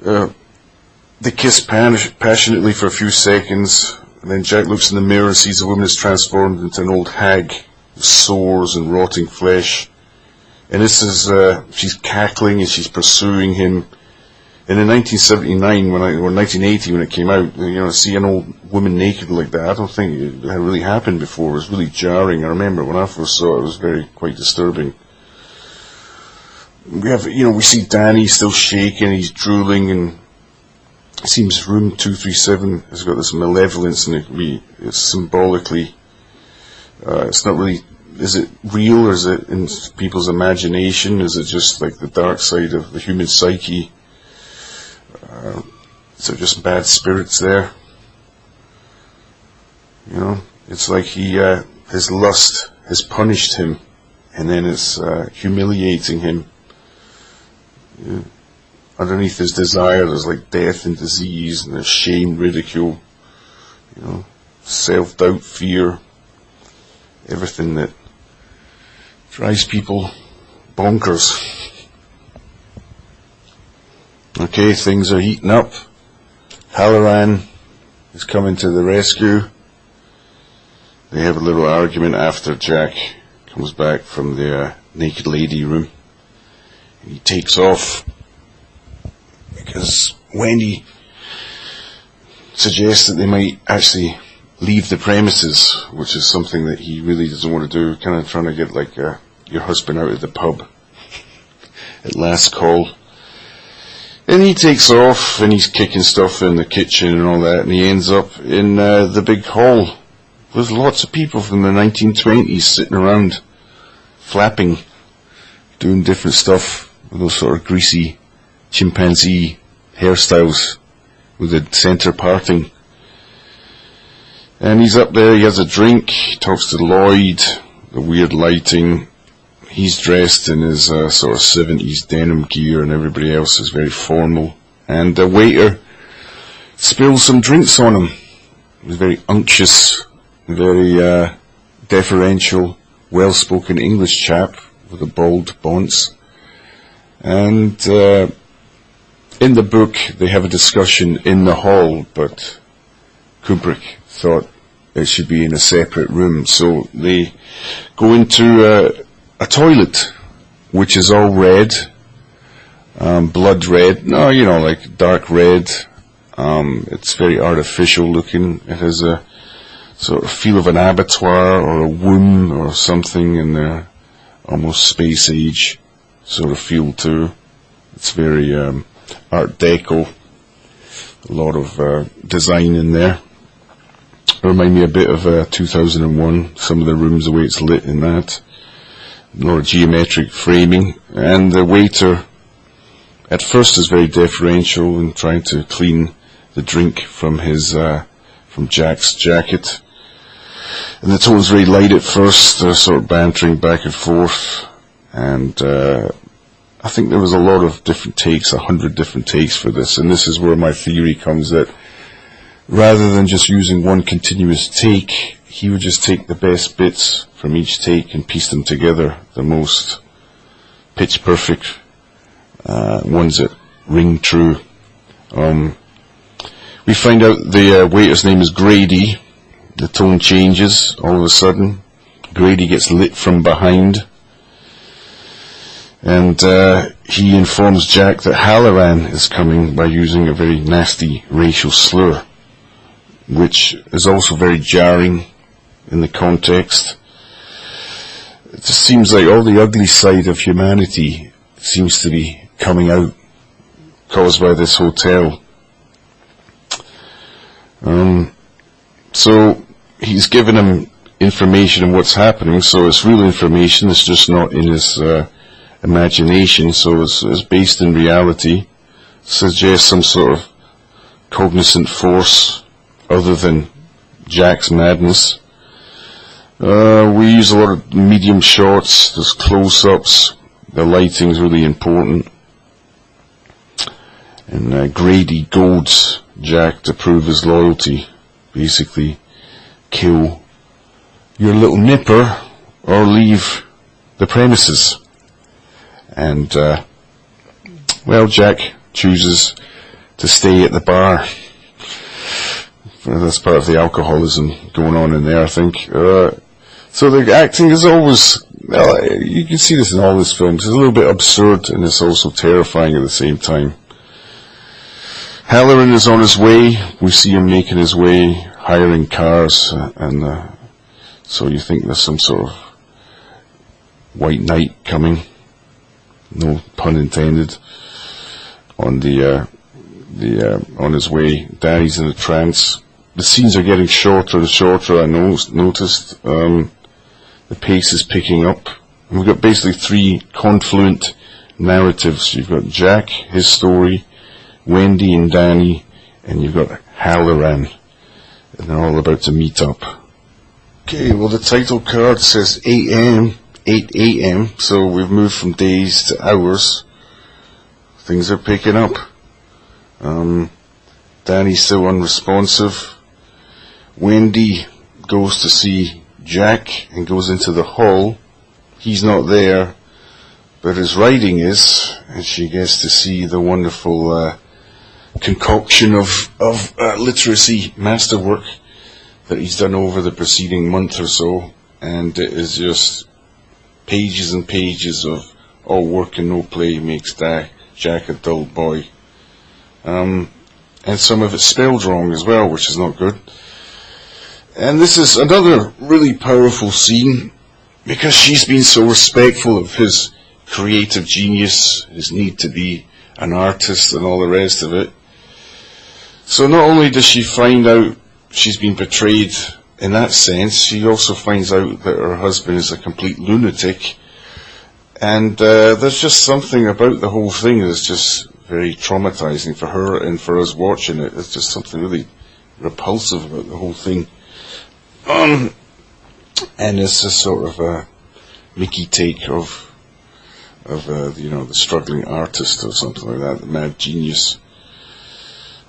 They kiss passionately for a few seconds, and then Jack looks in the mirror and sees the woman is transformed into an old hag with sores and rotting flesh. And this is, she's cackling and she's pursuing him. And in 1979, or 1980 when it came out, see an old woman naked like that, I don't think it had really happened before. It was really jarring. I remember when I first saw it, it was quite disturbing. We see Danny still shaking, he's drooling, and it seems room 237 has got this malevolence, and it's symbolically, it's not really, is it real or is it in people's imagination? Is it just like the dark side of the human psyche? Is there just bad spirits there? It's like his lust has punished him, and then it's humiliating him. Underneath his desire, there's like death and disease, and there's shame, ridicule, self-doubt, fear, everything that drives people bonkers. Okay, things are heating up. Halloran is coming to the rescue. They have a little argument after Jack comes back from the naked lady room. He takes off because Wendy suggests that they might actually leave the premises, which is something that he really doesn't want to do, kind of trying to get like your husband out of the pub at last call. And he takes off and he's kicking stuff in the kitchen and all that, and he ends up in the big hall. There's lots of people from the 1920s sitting around flapping, doing different stuff with those sort of greasy chimpanzee hairstyles with the centre parting. And he's up there, he has a drink, he talks to Lloyd, the weird lighting. He's dressed in his sort of 70s denim gear, and everybody else is very formal. And the waiter spills some drinks on him. He's very unctuous, very deferential, well-spoken English chap with a bald bonce. And in the book, they have a discussion in the hall, but Kubrick thought it should be in a separate room. So they go into a toilet, which is all red, blood red. No, like dark red. It's very artificial looking. It has a sort of feel of an abattoir or a womb or something in there. almost space age sort of feel to it. It's very Art Deco, a lot of design in there. Remind me a bit of 2001, some of the rooms, the way it's lit in that. A lot of geometric framing, and the waiter at first is very deferential in trying to clean the drink from his from Jack's jacket. And the tone's very light at first, they're sort of bantering back and forth, and I think there was a lot of different takes, 100 different takes for this, and this is where my theory comes, that rather than just using one continuous take, he would just take the best bits from each take and piece them together, the most pitch perfect ones that ring true. We find out the waiter's name is Grady. The tone changes all of a sudden. Grady gets lit from behind, and he informs Jack that Halloran is coming by using a very nasty racial slur, which is also very jarring in the context. It just seems like all the ugly side of humanity seems to be coming out, caused by this hotel. So he's given him information on what's happening, so it's real information, it's just not in his imagination, so it's based in reality, suggests some sort of cognizant force other than Jack's madness. We use a lot of medium shots, there's close-ups, the lighting's really important, and Grady goads Jack to prove his loyalty, basically kill your little nipper or leave the premises. And well, Jack chooses to stay at the bar. That's part of the alcoholism going on in there, I think. So the acting is always, you can see this in all his films, it's a little bit absurd and it's also terrifying at the same time. Halloran is on his way, we see him making his way, hiring cars, and so you think there's some sort of white knight coming, no pun intended, on on his way. Danny's in a trance. The scenes are getting shorter and shorter, I noticed. The pace is picking up. And we've got basically three confluent narratives. You've got Jack, his story, Wendy and Danny, and you've got Halloran, and they're all about to meet up. Okay, well the title card says 8 a.m, so we've moved from days to hours. Things are picking up. Danny's still unresponsive. Wendy goes to see Jack and goes into the hall. He's not there, but his writing is, and she gets to see the wonderful concoction of literacy masterwork that he's done over the preceding month or so, and it is just pages and pages of all work and no play makes Jack a dull boy. And some of it's spelled wrong as well, which is not good. And this is another really powerful scene, because she's been so respectful of his creative genius, his need to be an artist and all the rest of it. So not only does she find out she's been betrayed in that sense, she also finds out that her husband is a complete lunatic, and there's just something about the whole thing that's just very traumatizing for her and for us watching it. There's just something really repulsive about the whole thing. And it's a sort of a Mickey take of the struggling artist or something like that, the mad genius.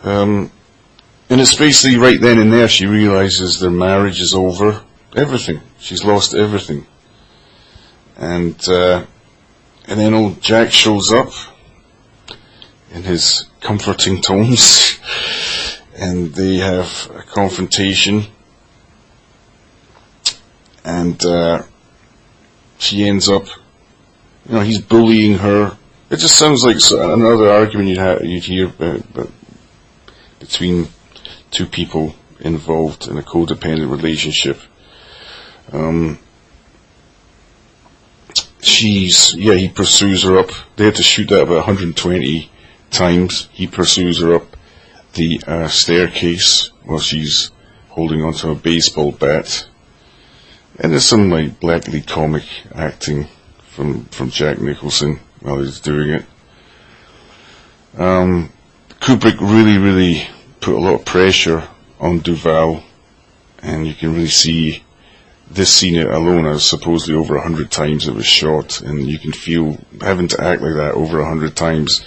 And it's basically right then and there she realizes their marriage is over. Everything. She's lost everything. And then old Jack shows up in his comforting tones, and they have a confrontation, and she ends up, he's bullying her. It just sounds like another argument you'd hear between two people involved in a codependent relationship. he pursues her up. They had to shoot that about 120 times. He pursues her up the staircase while she's holding onto a baseball bat. And there's some like blackly comic acting from Jack Nicholson while he's doing it. Kubrick really put a lot of pressure on Duvall, and you can really see this scene alone as supposedly over 100 times it was shot, and you can feel having to act like that over 100 times.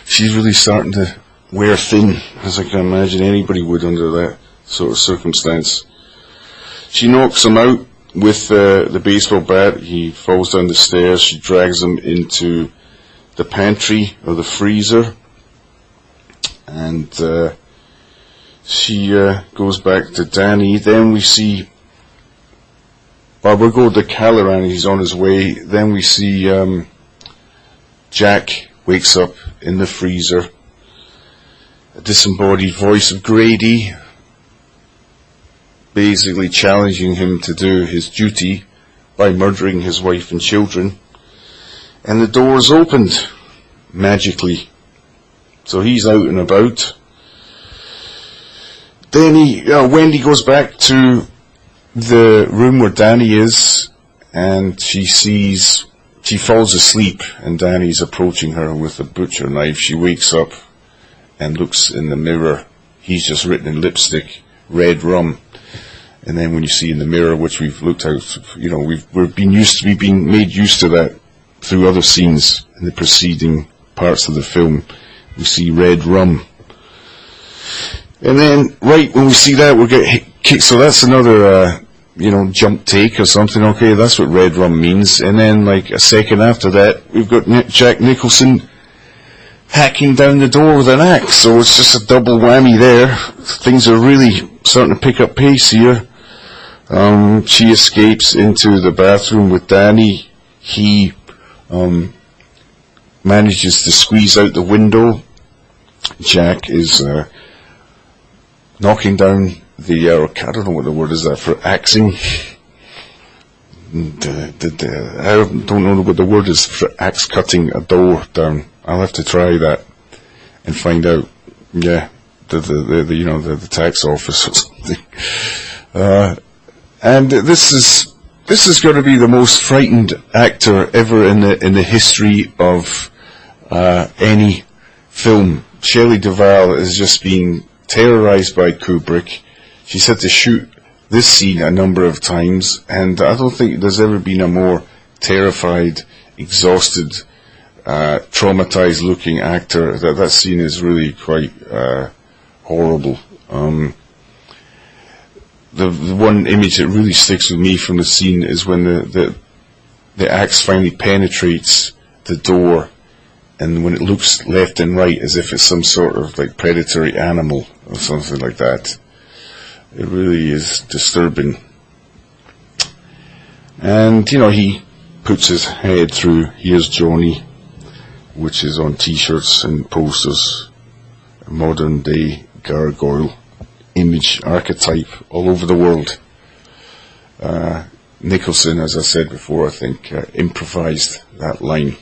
She's really starting to wear thin, as I can imagine anybody would under that sort of circumstance. She knocks him out with the baseball bat. He falls down the stairs. She drags him into the pantry or the freezer, and she goes back to Danny. Then we see, we'll go to Halloran, he's on his way. Then we see Jack wakes up in the freezer. A disembodied voice of Grady basically challenging him to do his duty by murdering his wife and children. And the door's opened magically. So he's out and about. Then Wendy goes back to the room where Danny is, and she falls asleep, and Danny's approaching her with a butcher knife. She wakes up and looks in the mirror. He's just written in lipstick, "Red Rum." And then when you see in the mirror, which we've looked at, we've been made used to that through other scenes in the preceding parts of the film. We see "Red Rum." And then, right when we see that, we'll get kicked. So that's another, jump take or something. Okay, that's what "Red Rum" means. And then, like a second after that, we've got Jack Nicholson hacking down the door with an axe. So it's just a double whammy there. Things are really starting to pick up pace here. She escapes into the bathroom with Danny. He manages to squeeze out the window. Jack is knocking down I don't know what the word is that for axing. I don't know what the word is for axe cutting a door down. I'll have to try that and find out. Yeah, the tax office or something. And this is going to be the most frightened actor ever in the history of any film. Shelley Duvall has just been terrorized by Kubrick. She's had to shoot this scene a number of times, and I don't think there's ever been a more terrified, exhausted, traumatized looking actor. That scene is really quite horrible. The one image that really sticks with me from the scene is when the axe finally penetrates the door, and when it looks left and right as if it's some sort of like predatory animal or something like that. It really is disturbing. And, he puts his head through "Here's Johnny," which is on t-shirts and posters. A modern day gargoyle image, archetype all over the world. Nicholson, as I said before, I think improvised that line.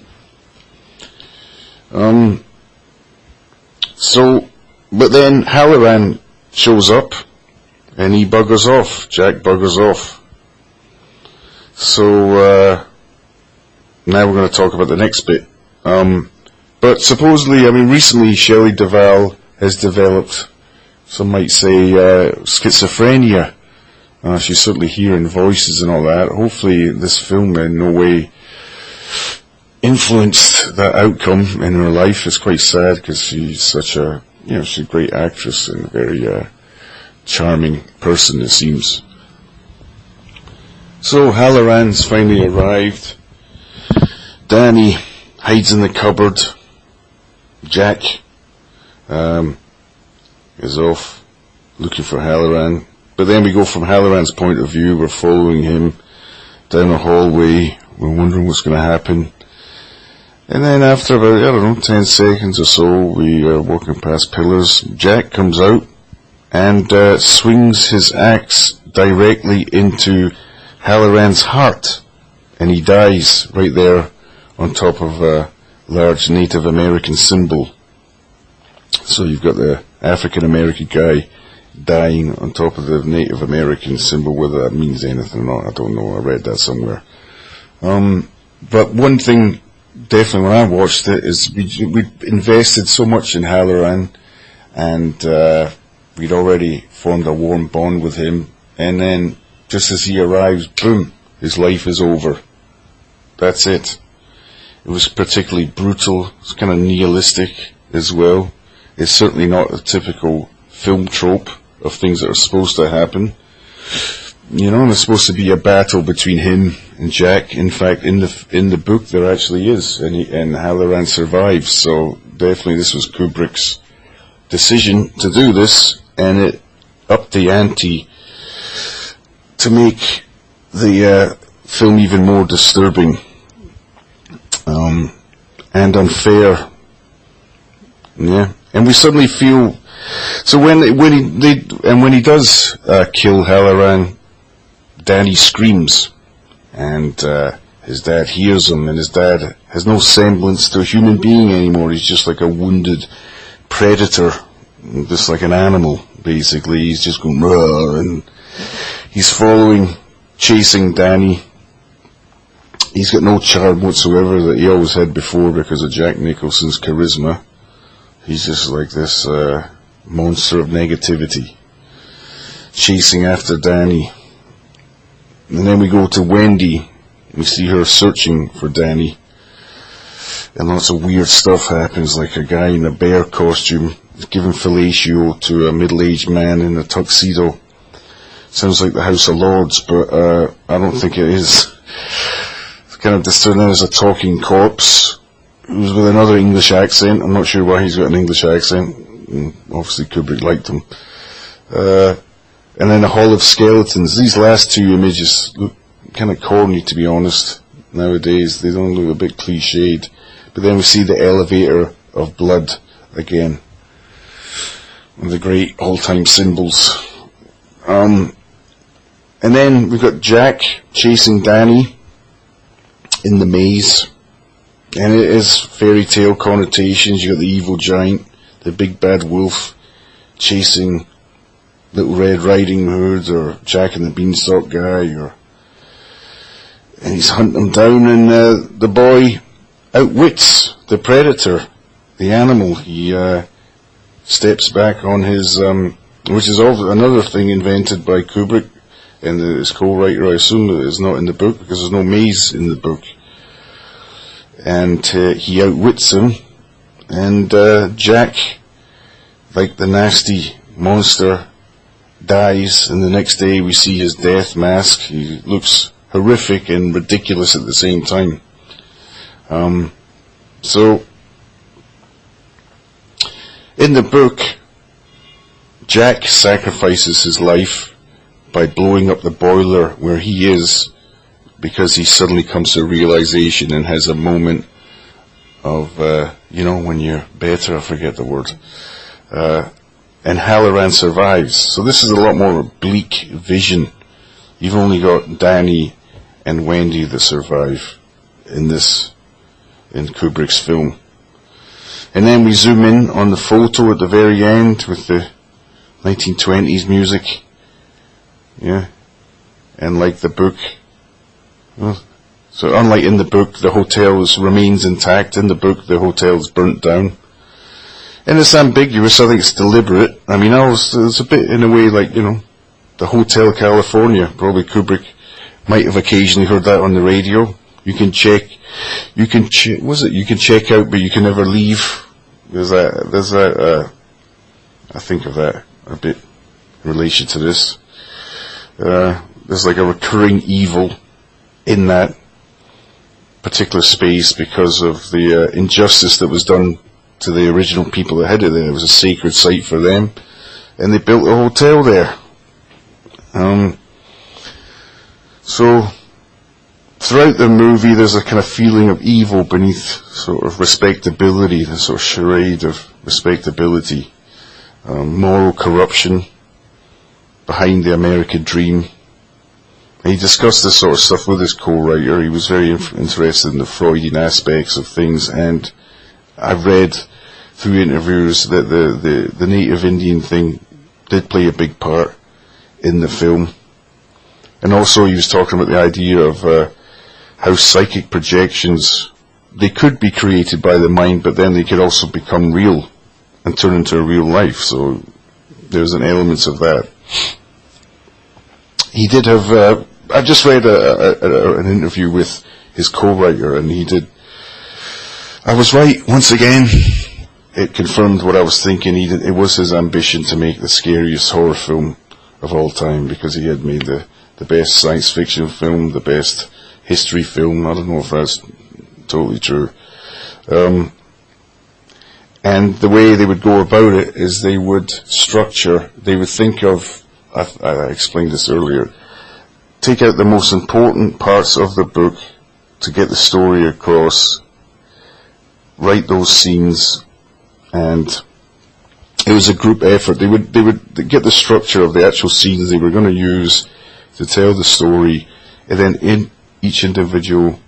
But then Halloran shows up and he buggers off. Jack buggers off. So now we're going to talk about the next bit. But supposedly, recently Shelley Duvall has developed, some might say, schizophrenia. She's certainly hearing voices and all that. Hopefully this film in no way influenced that outcome in her life. It's quite sad because she's such a, she's a great actress and a very charming person, it seems. So Halloran's finally arrived. Danny hides in the cupboard. Jack is off looking for Halloran. But then we go from Halloran's point of view. We're following him down a hallway. We're wondering what's going to happen. And then after about, 10 seconds or so, we are walking past pillars. Jack comes out and swings his axe directly into Halloran's heart. and he dies right there on top of a large Native American symbol. So you've got the African American guy dying on top of the Native American symbol. Whether that means anything or not, I don't know. I read that somewhere. But one thing, definitely when I watched it, is we invested so much in Halloran, and we'd already formed a warm bond with him, and then just as he arrives, boom, his life is over. That's it. It was particularly brutal. It's kind of nihilistic as well. It's certainly not a typical film trope of things that are supposed to happen. You know, and it's supposed to be a battle between him and Jack. In fact, in the book there actually is, and Halloran survives. So definitely this was Kubrick's decision to do this, and it upped the ante to make the film even more disturbing and unfair. Yeah, and we suddenly feel. So when he does kill Halloran, Danny screams, and his dad hears him, and his dad has no semblance to a human being anymore. He's just like a wounded predator, just like an animal, basically. He's just going, "Rah," and he's chasing Danny. He's got no charm whatsoever that he always had before because of Jack Nicholson's charisma. He's just like this monster of negativity, chasing after Danny. And then we go to Wendy. We see her searching for Danny. And lots of weird stuff happens, like a guy in a bear costume is giving fellatio to a middle-aged man in a tuxedo. Sounds like the House of Lords, but I don't think it is. It's kind of disturbing. There's a talking corpse who's with another English accent. I'm not sure why he's got an English accent. Obviously Kubrick liked him. And then a Hall of Skeletons. These last two images look kind of corny, to be honest. Nowadays, they don't look a bit cliched. But then we see the elevator of blood again. One of the great all-time symbols. And then we've got Jack chasing Danny in the maze. And it is fairy tale connotations. You've got the evil giant, the big bad wolf, chasing Little Red Riding Hood, or Jack and the Beanstalk guy, and he's hunting them down, and the boy outwits the predator, the animal. He steps back on his, which is another thing invented by Kubrick, and his co-writer, I assume, is not in the book, because there's no maze in the book. And he outwits him, and Jack, like the nasty monster, dies, and the next day we see his death mask. He looks horrific and ridiculous at the same time. So, in the book, Jack sacrifices his life by blowing up the boiler where he is, because he suddenly comes to a realization and has a moment of, when you're better, I forget the word, and Halloran survives. So this is a lot more bleak vision. You've only got Danny and Wendy that survive in Kubrick's film. And then we zoom in on the photo at the very end with the 1920s music. Yeah. And like the book, so unlike in the book, the hotel remains intact. In the book, the hotel is burnt down. And it's ambiguous. I think it's deliberate. I mean, it's a bit in a way like, the Hotel California. Probably Kubrick might have occasionally heard that on the radio. You can check out, but you can never leave. There's that, I think of that a bit in relation to this. There's like a recurring evil in that particular space because of the injustice that was done to the original people that had it there. It was a sacred site for them, and they built a hotel there. So throughout the movie there's a kind of feeling of evil beneath sort of respectability, the sort of charade of respectability, moral corruption behind the American dream, He discussed this sort of stuff with his co-writer. He was very interested in the Freudian aspects of things, and I've read through interviews that the native Indian thing did play a big part in the film. And also he was talking about the idea of how psychic projections, they could be created by the mind, but then they could also become real and turn into a real life. So there's an element of that. He did have, I've just read an interview with his co-writer, and he did, I was right, once again, it confirmed what I was thinking. It was his ambition to make the scariest horror film of all time, because he had made the best science fiction film, the best history film. I don't know if that's totally true. And the way they would go about it is they would think of, I explained this earlier, take out the most important parts of the book to get the story across, write those scenes, and it was a group effort. They would get the structure of the actual scenes they were going to use to tell the story, and then in each individual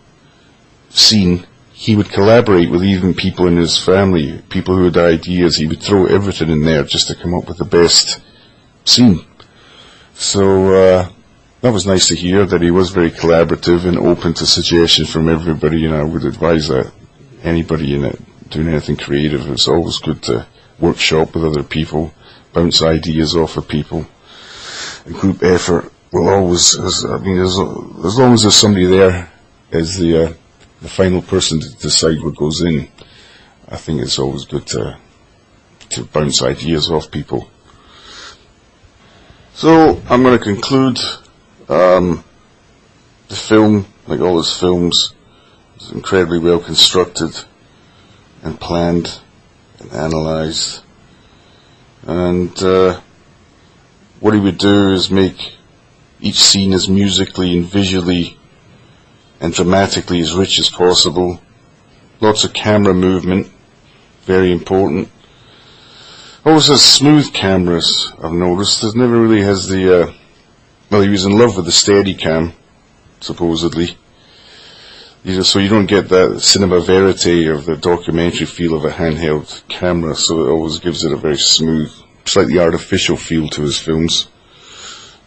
scene he would collaborate with even people in his family, people who had ideas. He would throw everything in there just to come up with the best scene. So that was nice to hear, that he was very collaborative and open to suggestions from everybody, and I would advise that anybody in it doing anything creative, it's always good to workshop with other people, bounce ideas off of people. A group effort will always, as long as there's somebody there as the final person to decide what goes in, I think it's always good to bounce ideas off people. So I'm going to conclude. The film, like all his films, is incredibly well constructed and planned and analysed. And what he would do is make each scene as musically and visually and dramatically as rich as possible. Lots of camera movement, very important. Always has smooth cameras, I've noticed. It never really has the... well, he was in love with the Steadicam, supposedly. So you don't get that cinema verite of the documentary feel of a handheld camera, so it always gives it a very smooth, slightly artificial feel to his films.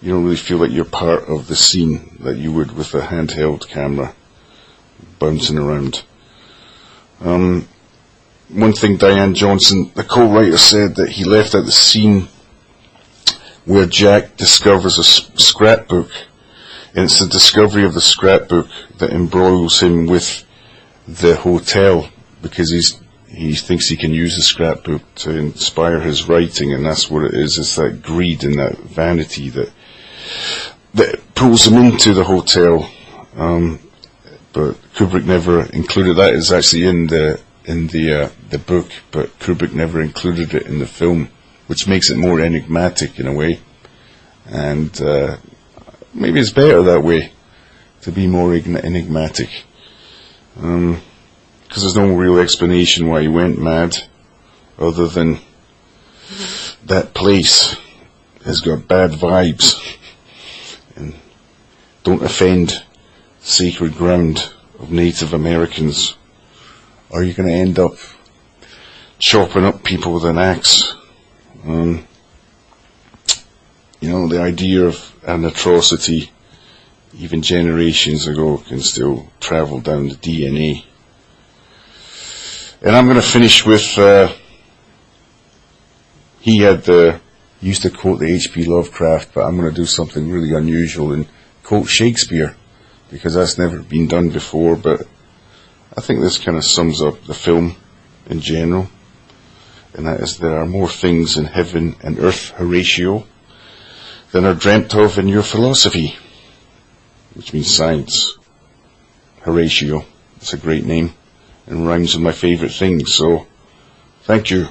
You don't really feel like you're part of the scene that you would with a handheld camera bouncing around. One thing Diane Johnson, the co-writer, said that he left out the scene where Jack discovers a scrapbook, and it's the discovery of the scrapbook that embroils him with the hotel, because he thinks he can use the scrapbook to inspire his writing, and that's what it is. It's that greed and that vanity that pulls him into the hotel. But Kubrick never included that. It's actually in the book, but Kubrick never included it in the film, which makes it more enigmatic in a way. And maybe it's better that way, to be more enigmatic. Because there's no real explanation why he went mad, other than that place has got bad vibes, and don't offend sacred ground of Native Americans, or you're going to end up chopping up people with an axe. The idea of an atrocity, even generations ago, can still travel down the DNA. And I'm going to finish with, he used to quote the H.P. Lovecraft, but I'm going to do something really unusual and quote Shakespeare, because that's never been done before, but I think this kind of sums up the film in general, and that is, there are more things in heaven and earth, Horatio, than are dreamt of in your philosophy, which means science. Horatio, it's a great name, and rhymes with my favourite things, so thank you.